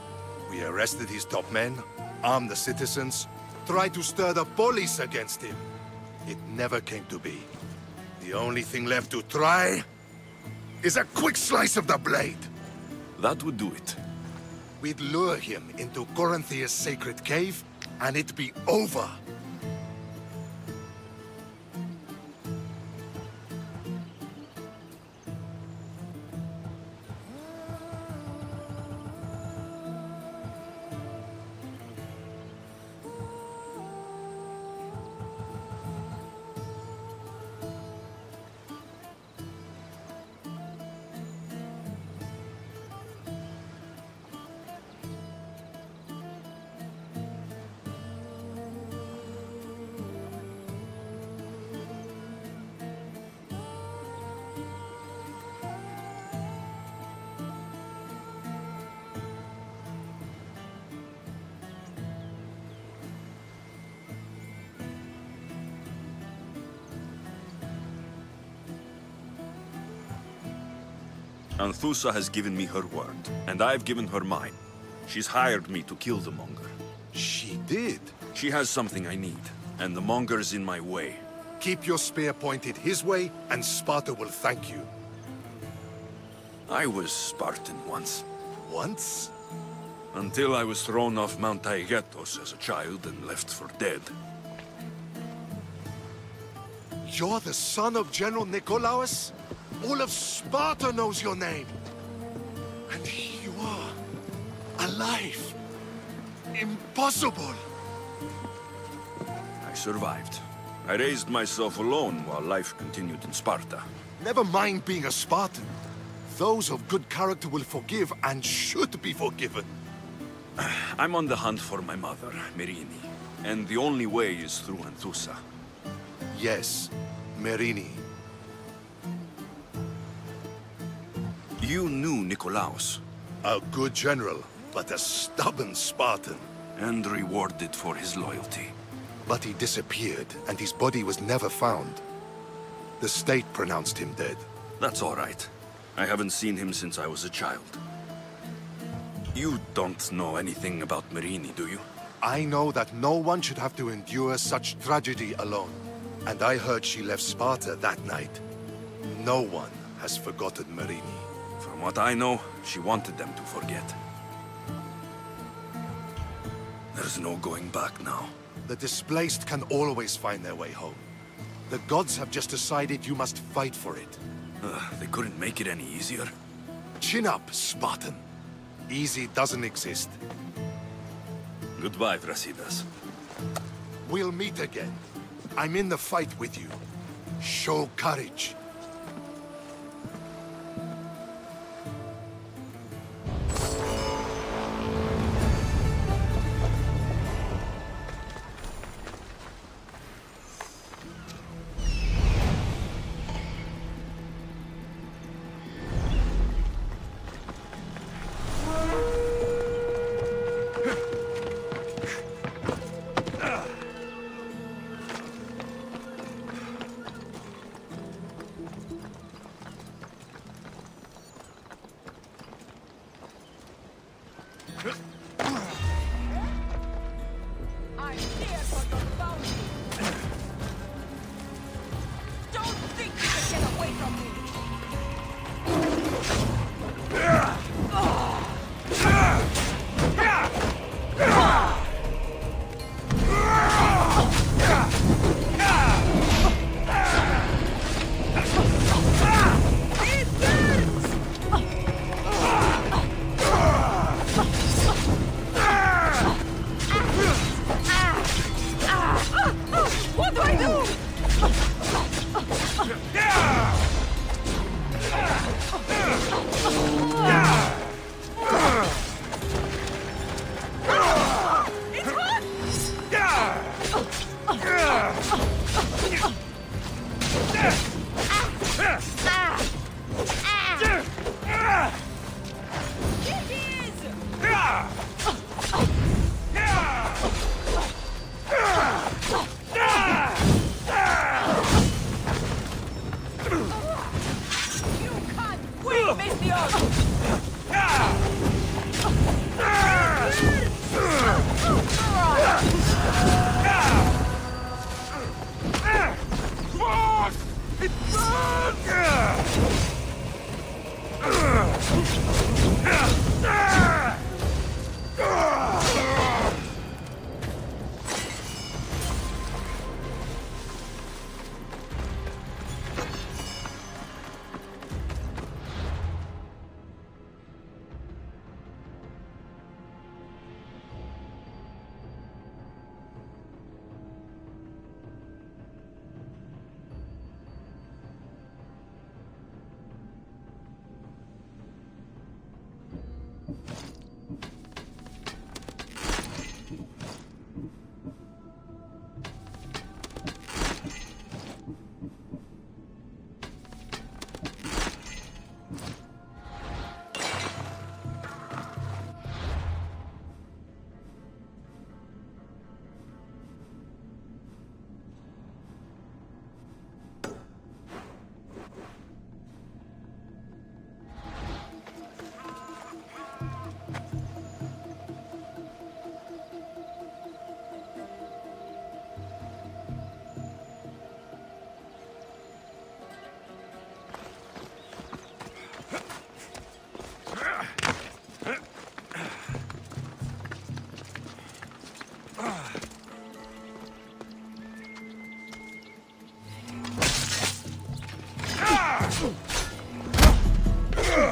We arrested his top men, armed the citizens, tried to stir the police against him. It never came to be. The only thing left to try is a quick slice of the blade. That would do it. We'd lure him into Corinthia's sacred cave, and it'd be over. Anthusa has given me her word, and I've given her mine. She's hired me to kill the Monger. She did? She has something I need, and the Monger's in my way. Keep your spear pointed his way, and Sparta will thank you. I was Spartan once. Once? Until I was thrown off Mount Taygetos as a child and left for dead. You're the son of General Nikolaos? All of Sparta knows your name. And here you are, alive. Impossible. I survived. I raised myself alone while life continued in Sparta. Never mind being a Spartan. Those of good character will forgive and should be forgiven. I'm on the hunt for my mother, Merini. And the only way is through Anthusa. Yes, Merini. You knew Nikolaos. A good general, but a stubborn Spartan. And rewarded for his loyalty. But he disappeared, and his body was never found. The state pronounced him dead. That's all right. I haven't seen him since I was a child. You don't know anything about Merini, do you? I know that no one should have to endure such tragedy alone. And I heard she left Sparta that night. No one has forgotten Merini. From what I know, she wanted them to forget. There's no going back now. The displaced can always find their way home. The gods have just decided you must fight for it. They couldn't make it any easier. Chin up, Spartan. Easy doesn't exist. Goodbye, Brasidas. We'll meet again. I'm in the fight with you. Show courage. I'm here for your bounty. Don't think you can get away from me. What do I do? It's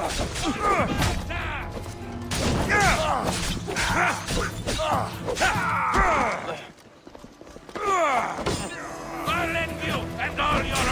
I'll end you and all your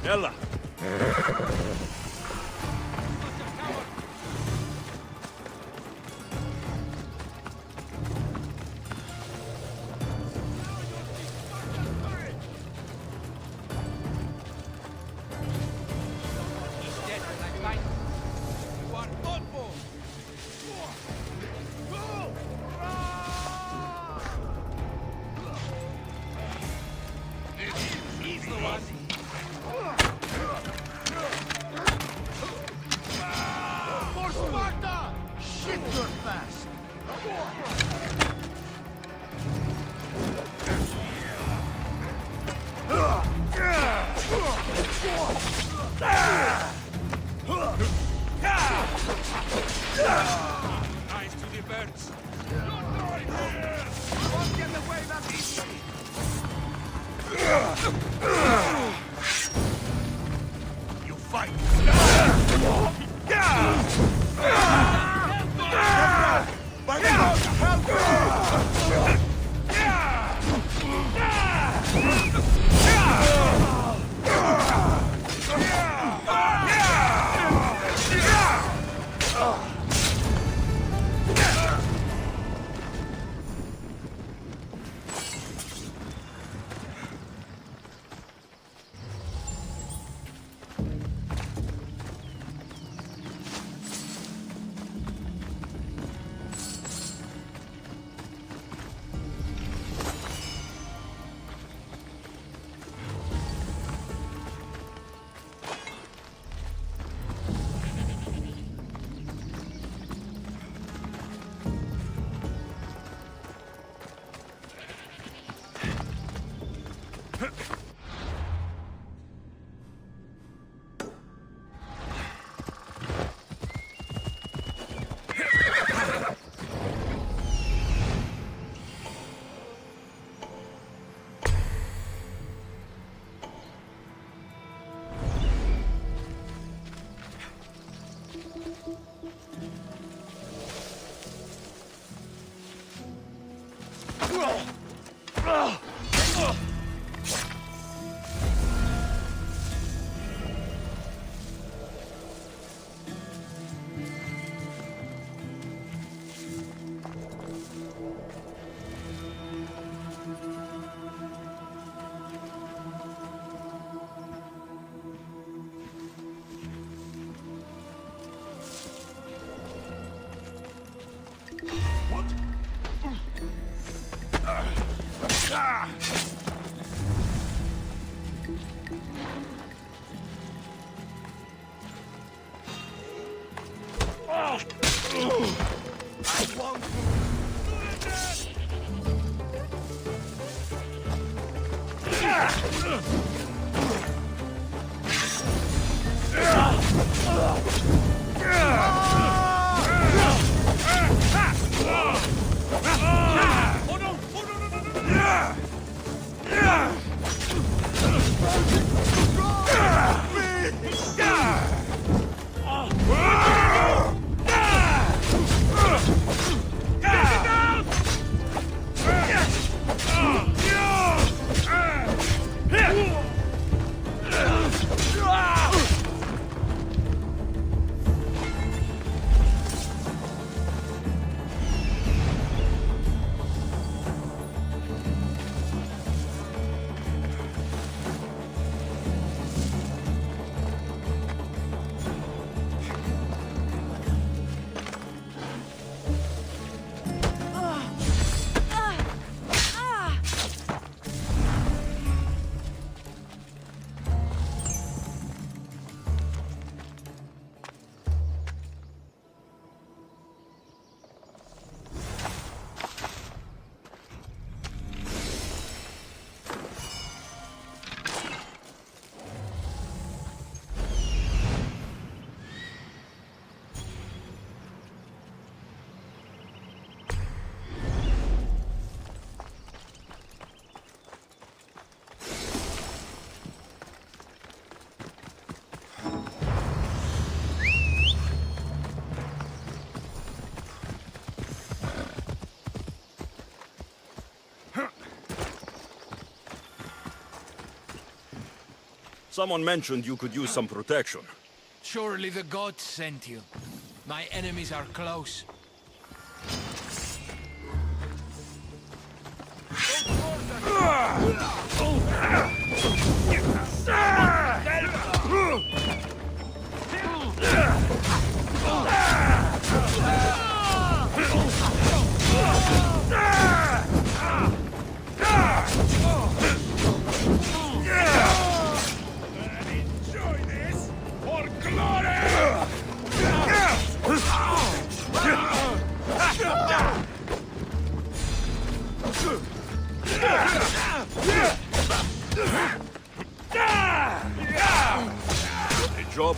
يلا. Someone mentioned you could use some protection. Surely the gods sent you. My enemies are close. Good job.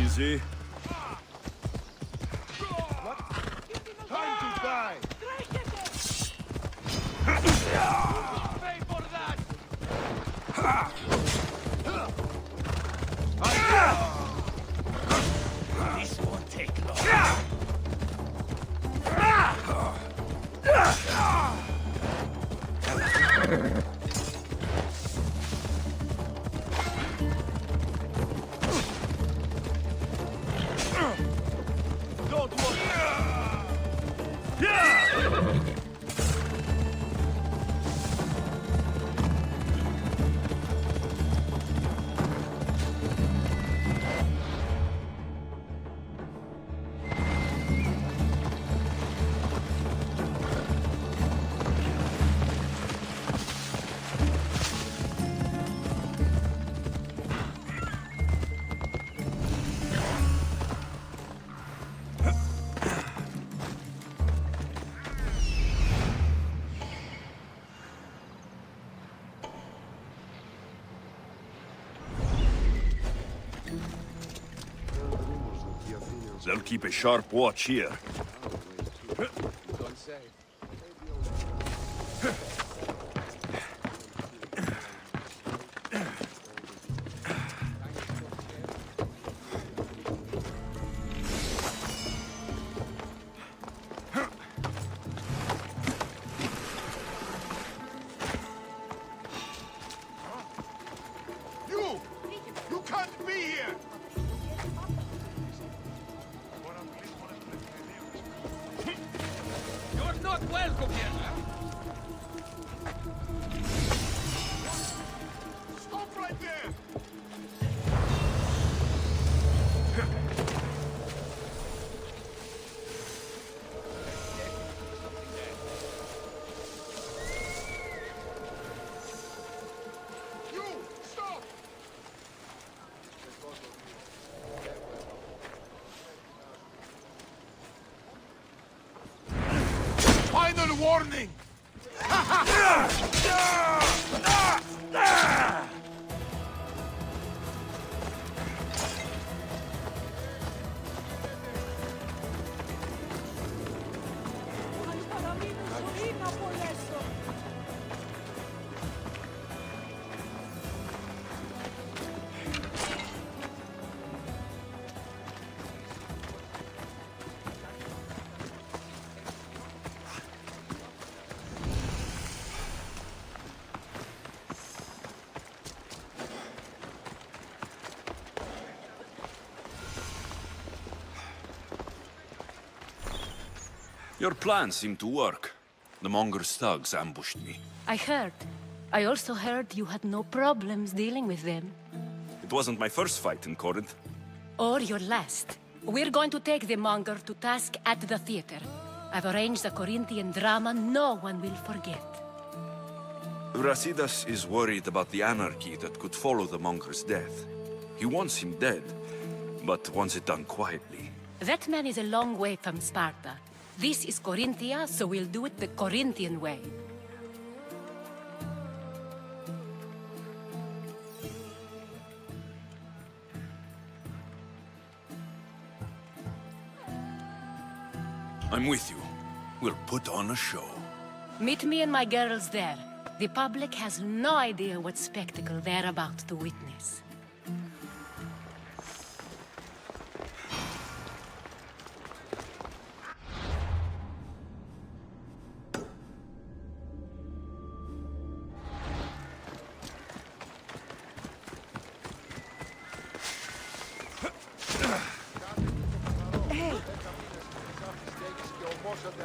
Easy. Time to die! Pay for that! This won't take long. They'll keep a sharp watch here. Final warning! Your plan seemed to work. The Monger's thugs ambushed me. I heard. I also heard you had no problems dealing with them. It wasn't my first fight in Corinth. Or your last. We're going to take the Monger to task at the theater. I've arranged a Corinthian drama no one will forget. Brasidas is worried about the anarchy that could follow the Monger's death. He wants him dead, but wants it done quietly. That man is a long way from Sparta. This is Corinthia, so we'll do it the Corinthian way. I'm with you. We'll put on a show. Meet me and my girls there. The public has no idea what spectacle they're about to witness.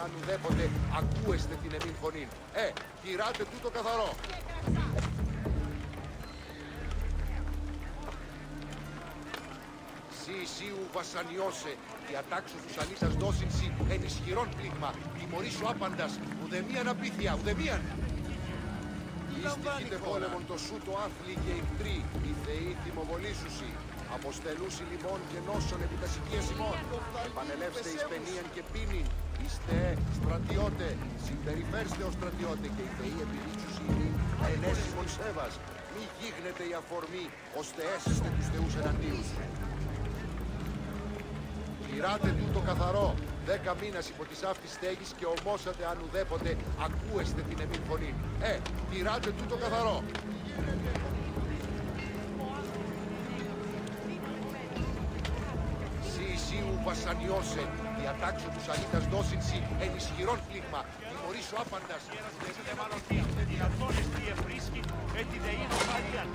Αν ουδέποτε ακούεστε την εμήν φωνήν. Κυράτε τούτο καθαρό. Σιου βασανιώσε, διατάξω τους αλήσας δώσιν σι εν ισχυρόν πλήγμα, τιμωρήσου άπαντας, ουδεμίαν απίθεια, ουδεμίαν. Ιστικείτε πόλεμον το σου το άθλη και οι πτροί, οι θεοί τιμοβολήσουσι. Αποστελούσι λιμών και νόσων επί τας οικίας ημών. Επανελεύστε εις παινίαν και πίνην. Είστε στρατιώτε, συμπεριφέρστε ως στρατιώτε και οι θεοί επιδείξουσι ημίν ενέσιμον σέβας. Μη γίγνετε η αφορμή, ώστε έσεστε τους θεούς εναντίους. Πειράτε τούτο καθαρό, 10 μήνας υπό της αυτής στέγης και ομόσατε αν ουδέποτε ακούεστε την εμήν φωνήν. Πειράτε τούτο καθαρό. Σιου βασανιώσε, διατάξω τους αλήτας δώσιν σι εν ισχυρόν πλήγμα, τιμωρήσου άπαντας. Δέσετε μάλλον τίστε δυνατόνες τι ευρίσκει, έτι δεΐνος Μαριάν.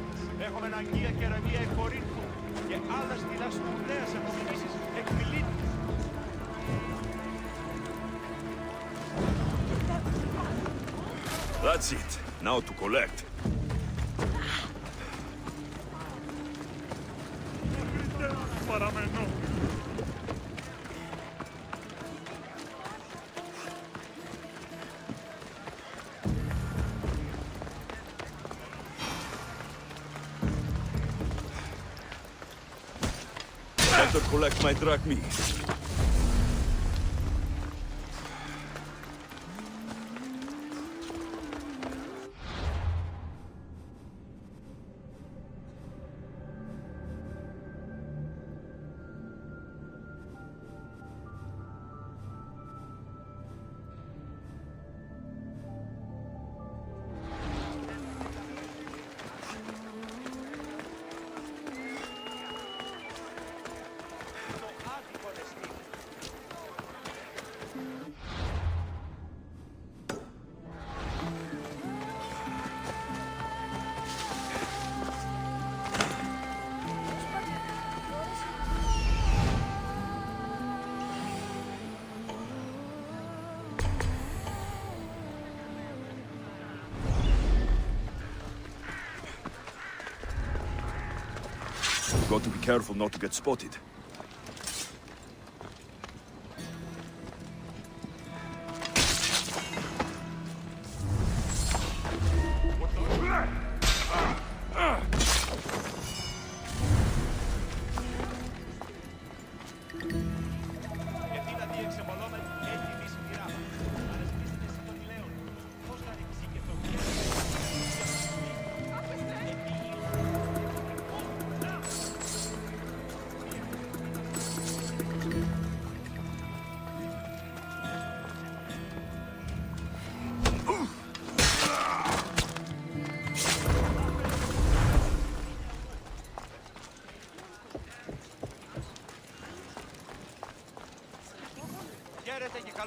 Έχουμε αναγκία και ρεμία εκ Κορίνθου και άλλα στυλά σπουδαίας απομιμήσεις εκ Μιλήτου. That's it. Now to collect. Παραμένω. Better collect my drachmi. Got to be careful not to get spotted.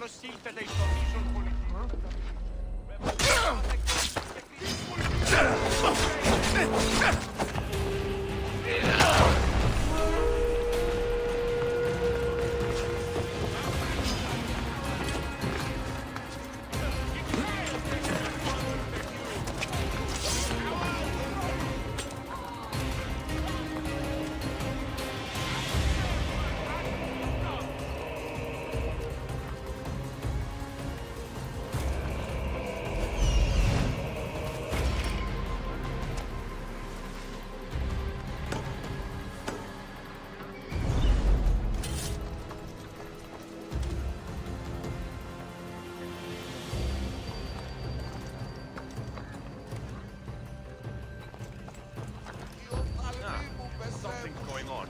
Καλώς ήλθετε στο μείζον πολιτικό. Something's going on.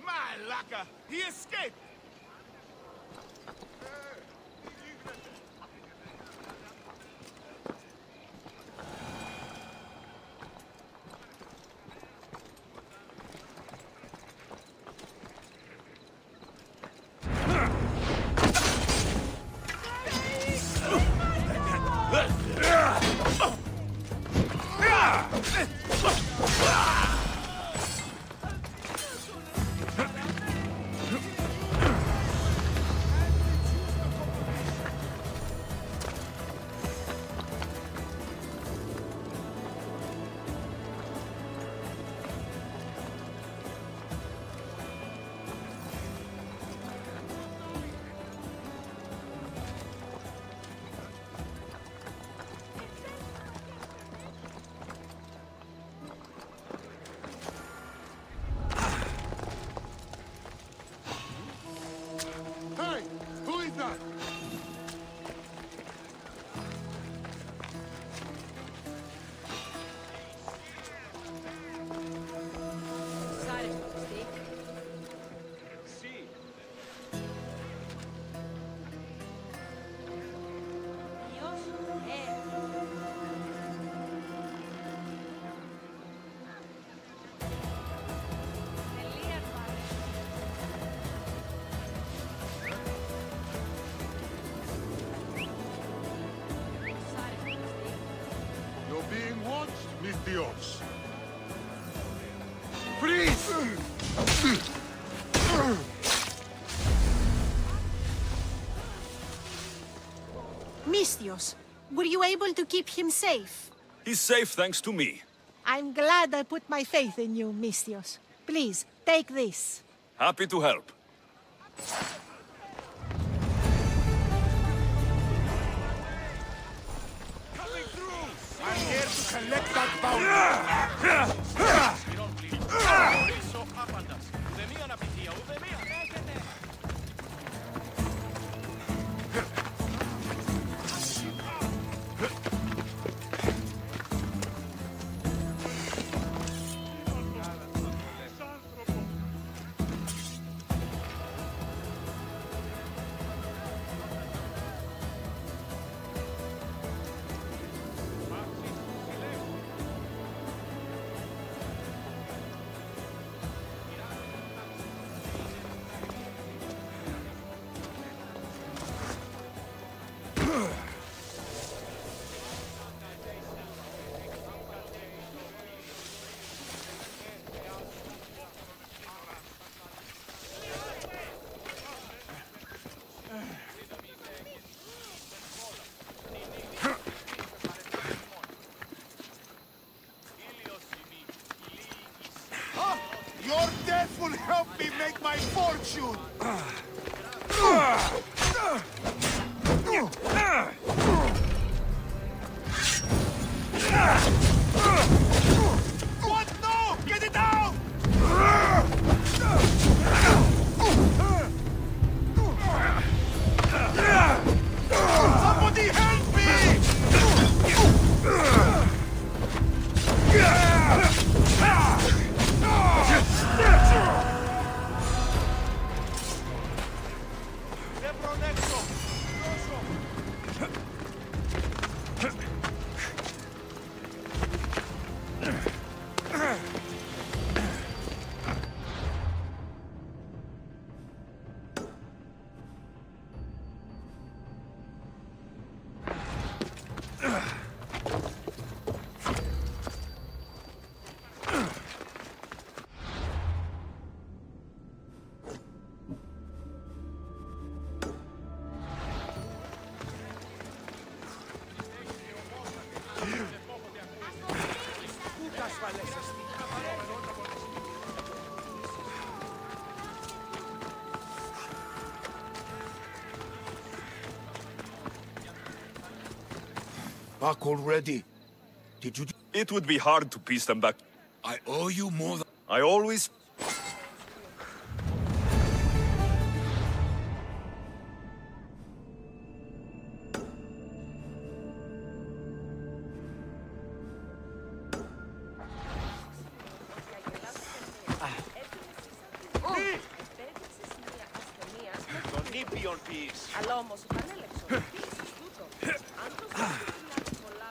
Malaka! He escaped! Hey! Who is that? You're being watched, Misthios. Freeze! Misthios, were you able to keep him safe? He's safe thanks to me. I'm glad I put my faith in you, Misthios. Please, take this. Happy to help. I'm here to collect that bounty! Πίσω άπαντας. Ούτε μία αναπηδία, ούτε μία. Your death will help me make my fortune! What? No! Get it out! Somebody help me! Back already? Did you... It would be hard to piece them back. I owe you more than... I always... Τον ήπιον ποιείς. Αλλά όμως επανέλεξε. Ποιήσεις τούτο. Αν το φύγει πολλά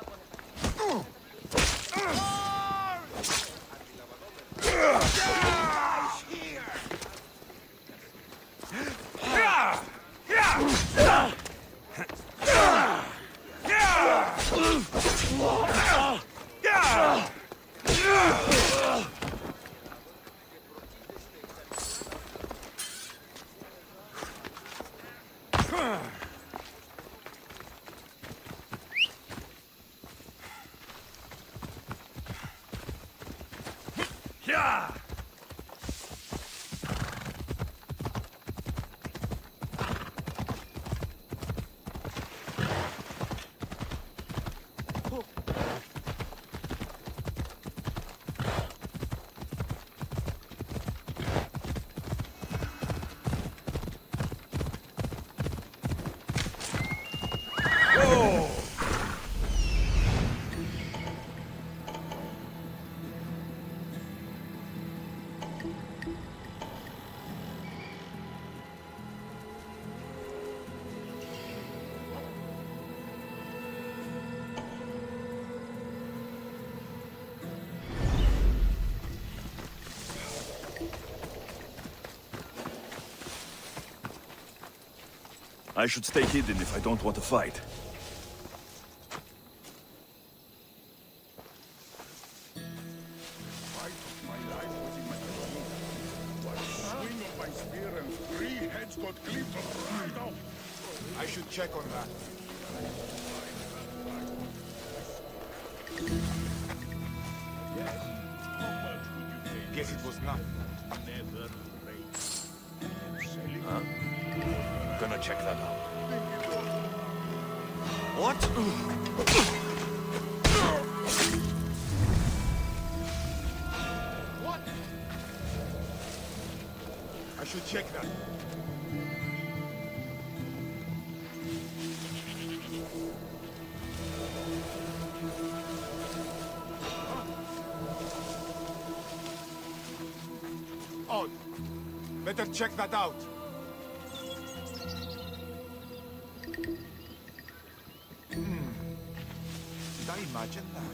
I should stay hidden if I don't want to fight. I should check on that. Guess it was not. Huh? Gonna check that out. What? What? I should check that. Odd. Better check that out. Did I imagine that?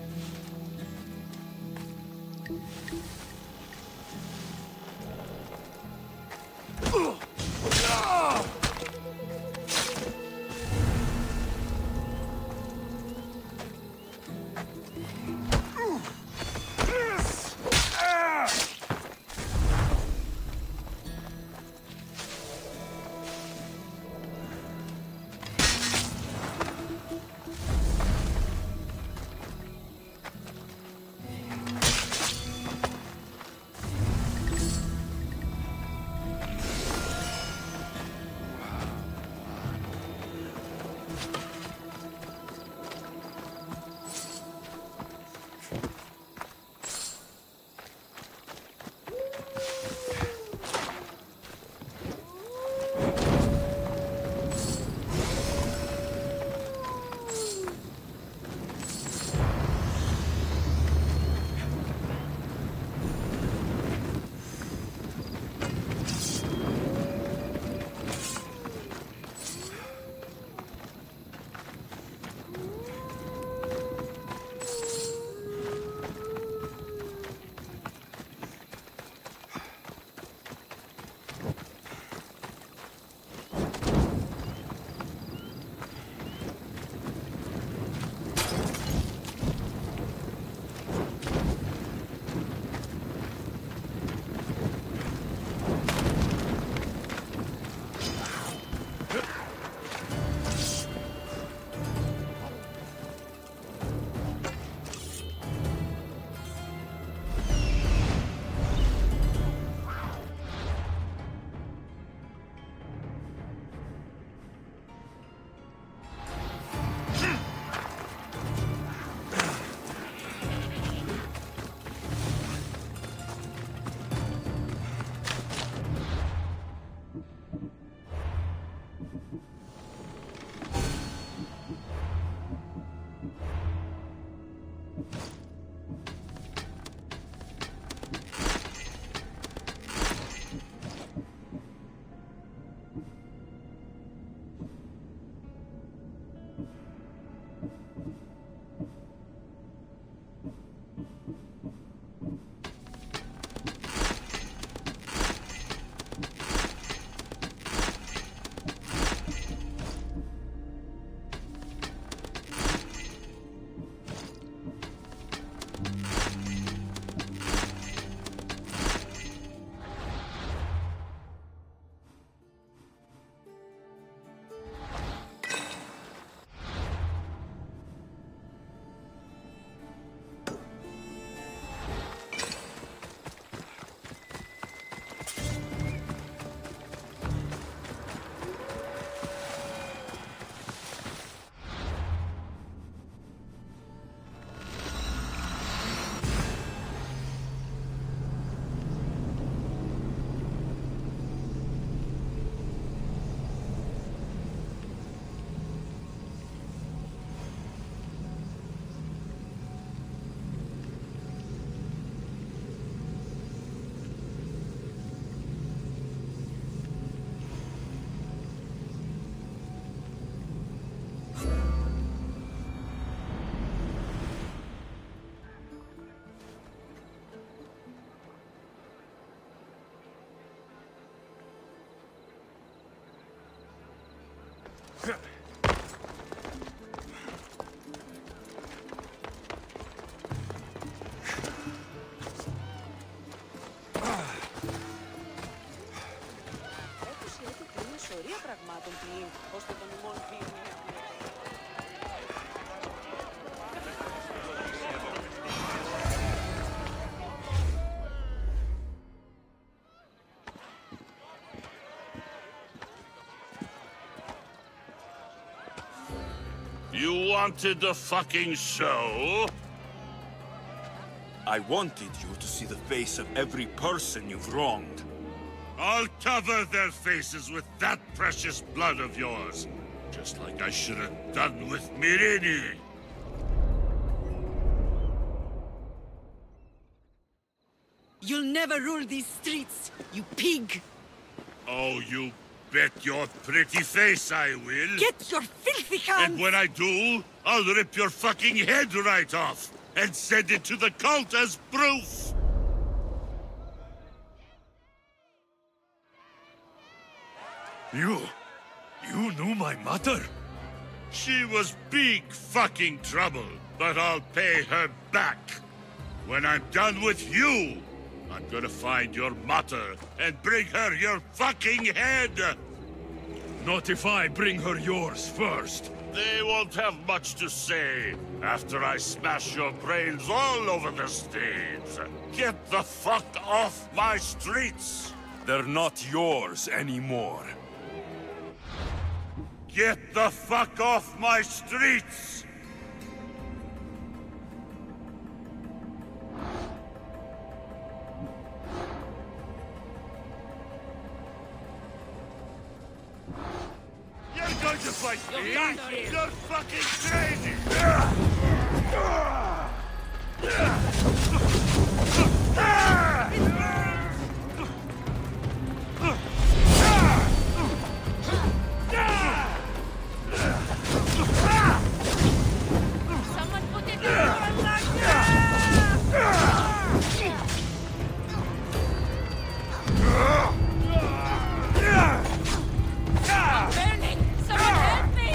You wanted the fucking show? I wanted you to see the face of every person you've wronged. I'll cover their faces with that precious blood of yours. Just like I should have done with Mirini. You'll never rule these streets, you pig! Oh, you bet your pretty face I will. Get your filthy hands! And when I do, I'll rip your fucking head right off and send it to the cult as proof. You knew my mother? She was big fucking trouble, but I'll pay her back. When I'm done with you, I'm gonna find your mother and bring her your fucking head! Not if I bring her yours first. They won't have much to say after I smash your brains all over the stage. Get the fuck off my streets! They're not yours anymore. Get the fuck off my streets! You're going to fight me? You're fucking crazy! Someone put it in I'm burning! Someone help me!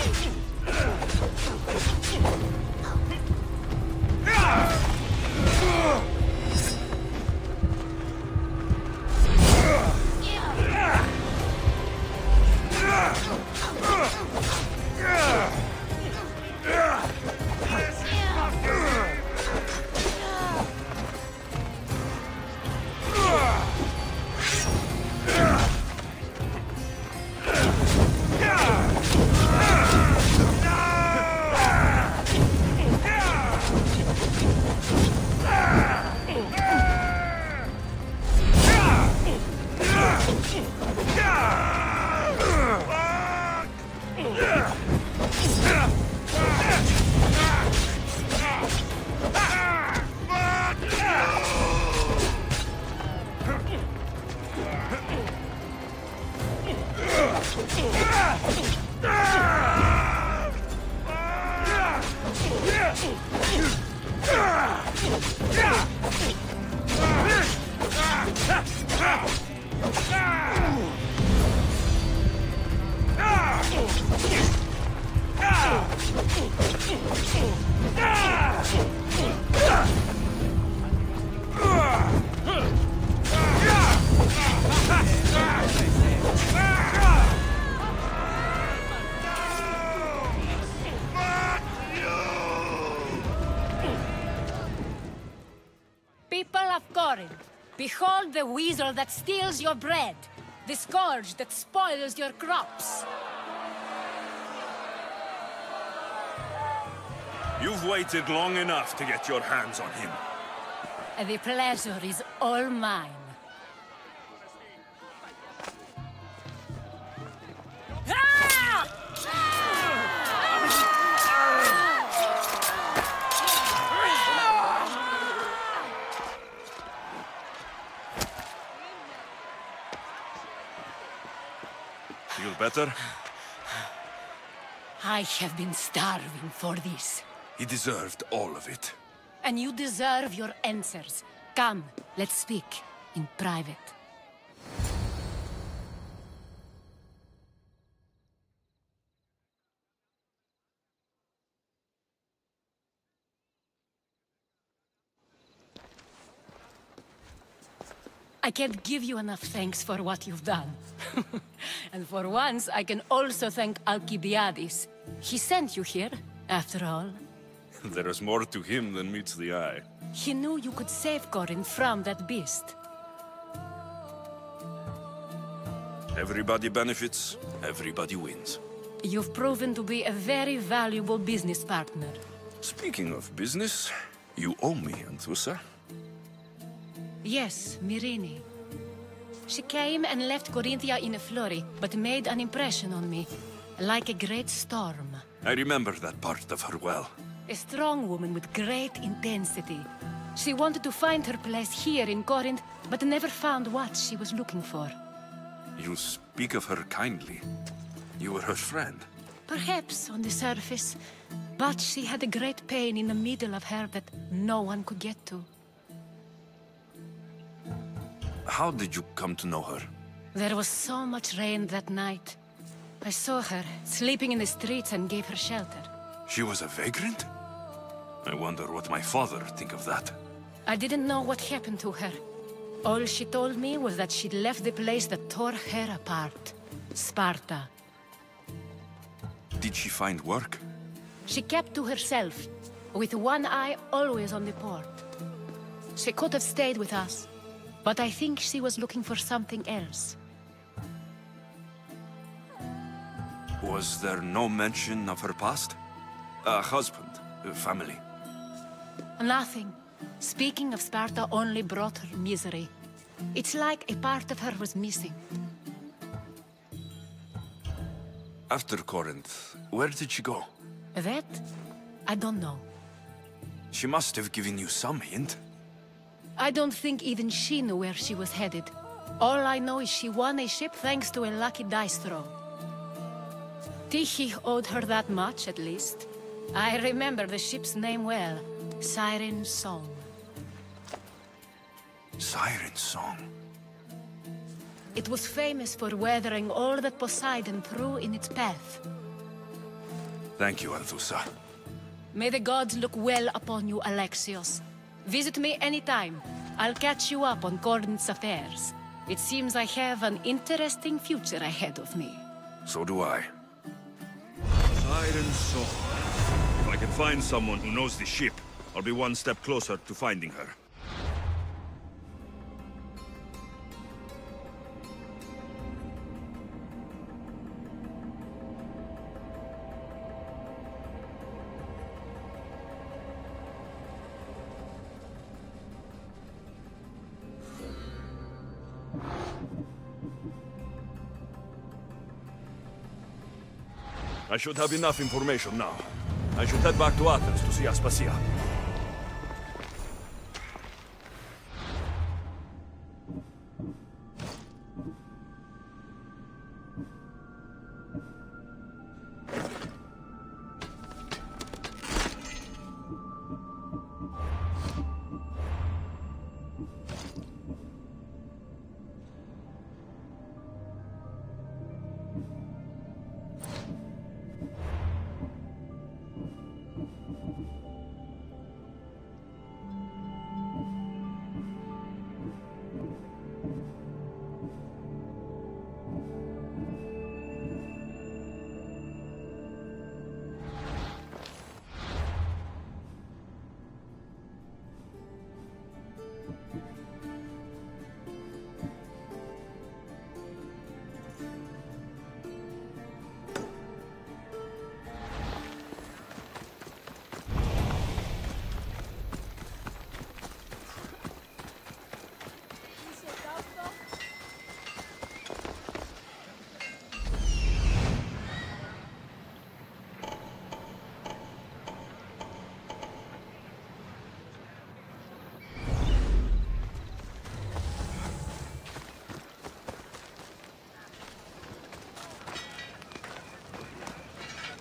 People of Corinth, behold the weasel that steals your bread, the scourge that spoils your crops. You've waited long enough to get your hands on him. The pleasure is all mine. Feel better? I have been starving for this. He deserved all of it. And you deserve your answers. Come, let's speak in private. I can't give you enough thanks for what you've done. And for once, I can also thank Alcibiades. He sent you here, after all. There is more to him than meets the eye. He knew you could save Corinth from that beast. Everybody benefits, everybody wins. You've proven to be a very valuable business partner. Speaking of business, you owe me, Anthusa. Yes, Myrine. She came and left Corinthia in a flurry, but made an impression on me, like a great storm. I remember that part of her well. A strong woman with great intensity. She wanted to find her place here in Corinth, but never found what she was looking for. You speak of her kindly. You were her friend. Perhaps on the surface, but she had a great pain in the middle of her that no one could get to. How did you come to know her? There was so much rain that night. I saw her, sleeping in the streets, and gave her shelter. She was a vagrant? I wonder what my father think of that. I didn't know what happened to her. All she told me was that she'd left the place that tore her apart. Sparta. Did she find work? She kept to herself, with one eye always on the port. She could have stayed with us, but I think she was looking for something else. Was there no mention of her past? A husband, a family? Nothing. Speaking of Sparta only brought her misery. It's like a part of her was missing. After Corinth, where did she go? That? I don't know. She must have given you some hint. I don't think even she knew where she was headed. All I know is she won a ship thanks to a lucky dice throw. Tyche owed her that much, at least. I remember the ship's name well. Siren Song. Siren Song? It was famous for weathering all that Poseidon threw in its path. Thank you, Anthusa. May the gods look well upon you, Alexios. Visit me anytime. I'll catch you up on Corinth's affairs. It seems I have an interesting future ahead of me. So do I. Siren Song. If I can find someone who knows the ship, I'll be one step closer to finding her. I should have enough information now. I should head back to Athens to see Aspasia.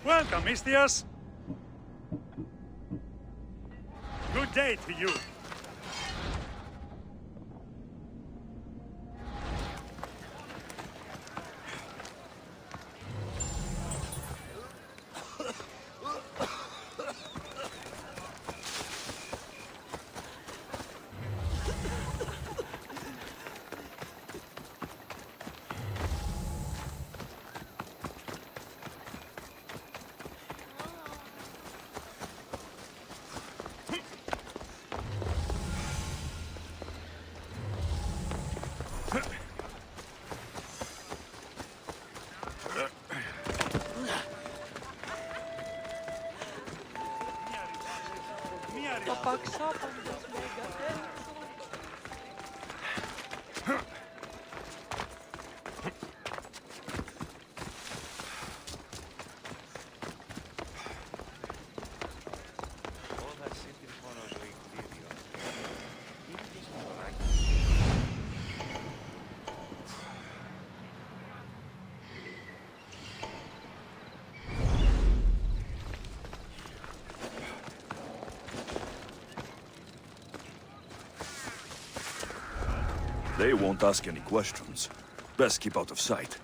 Welcome, Mistios. Good day to you. They won't ask any questions. Best keep out of sight.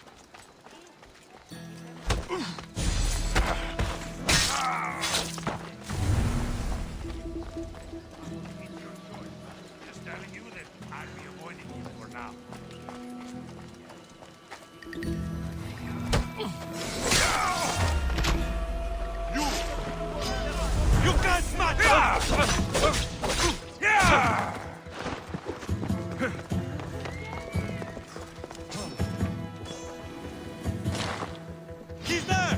Just telling you that I'll be avoiding you for now. You can't smash Yeah! He's there!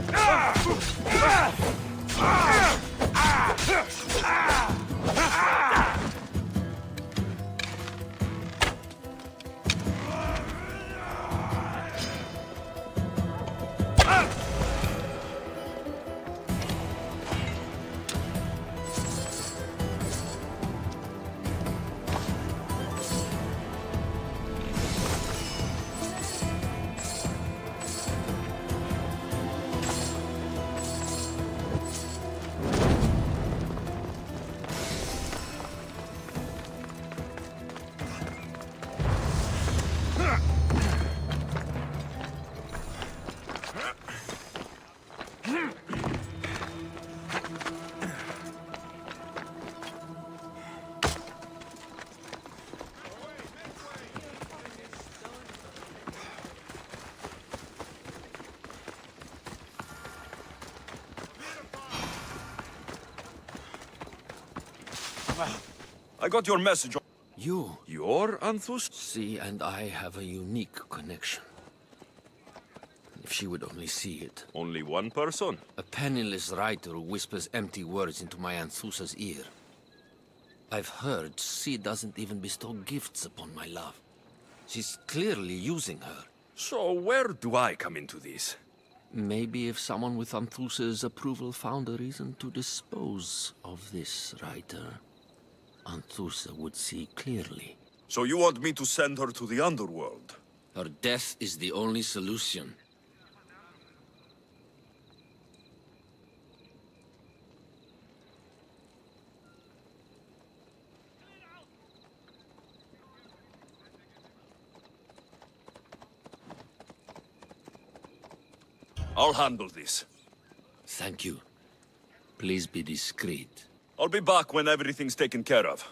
I got your message. You? Your Anthus? She and I have a unique connection. If she would only see it. Only one person? A penniless writer who whispers empty words into my Anthusa's ear. I've heard she doesn't even bestow gifts upon my love. She's clearly using her. So where do I come into this? Maybe if someone with Anthusa's approval found a reason to dispose of this writer, Anthusa would see clearly. So you want me to send her to the underworld? Her death is the only solution. I'll handle this. Thank you. Please be discreet. I'll be back when everything's taken care of.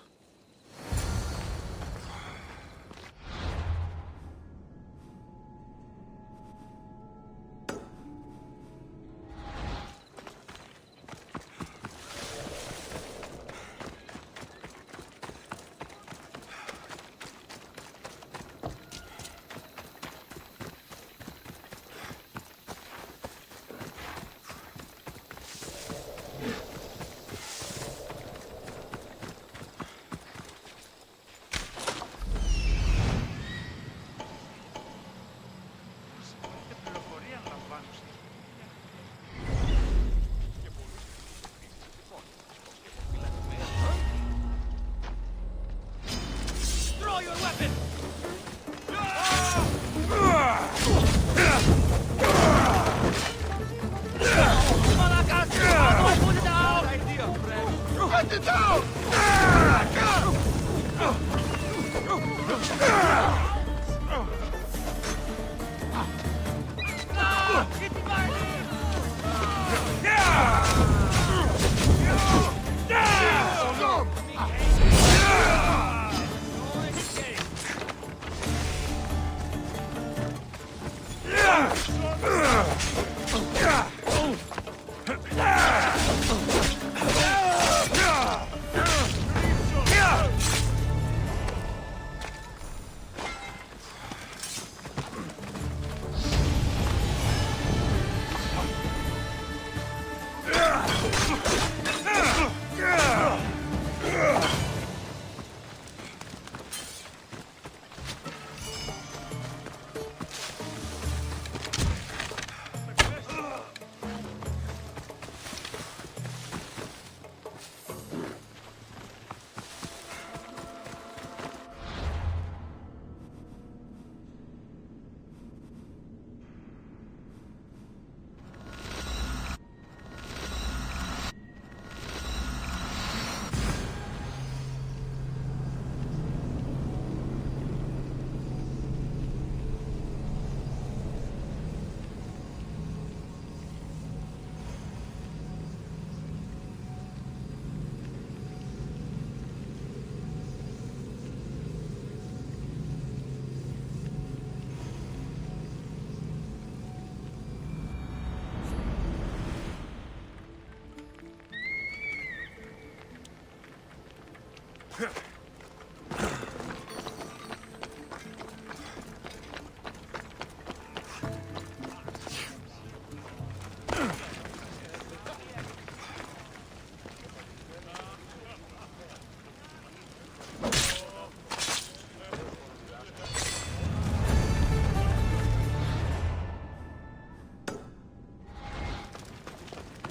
it down!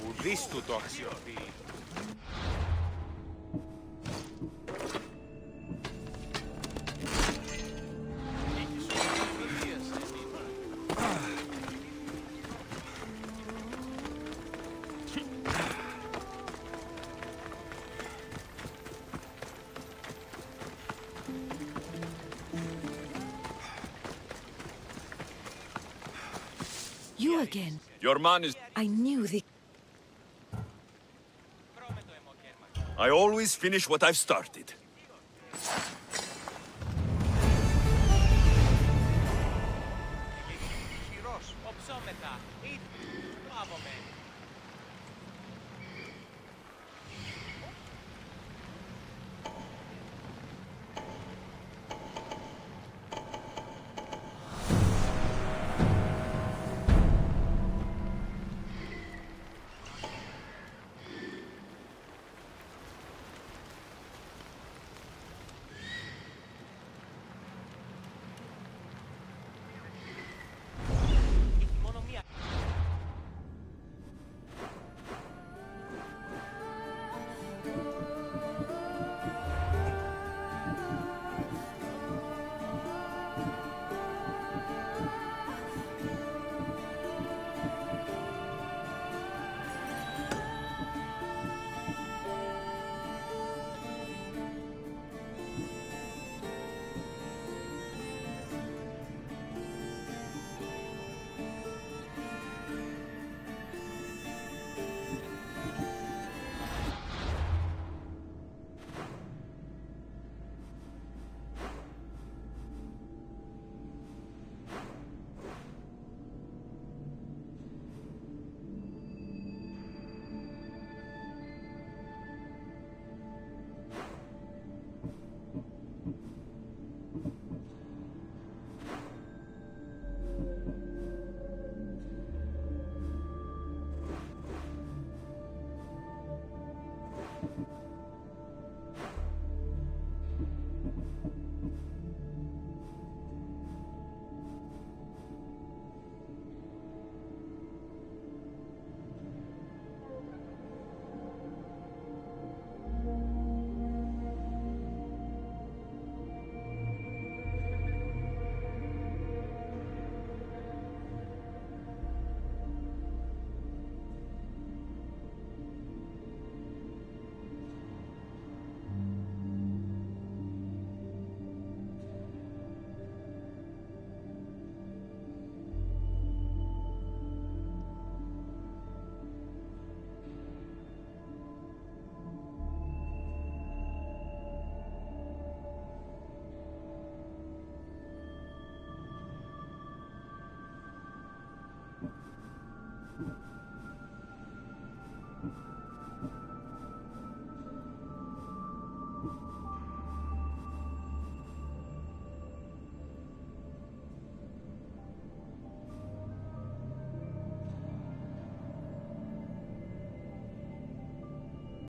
Ουδής του το αξιοποιεί. You again. Your man is... I knew the... I always finish what I've started.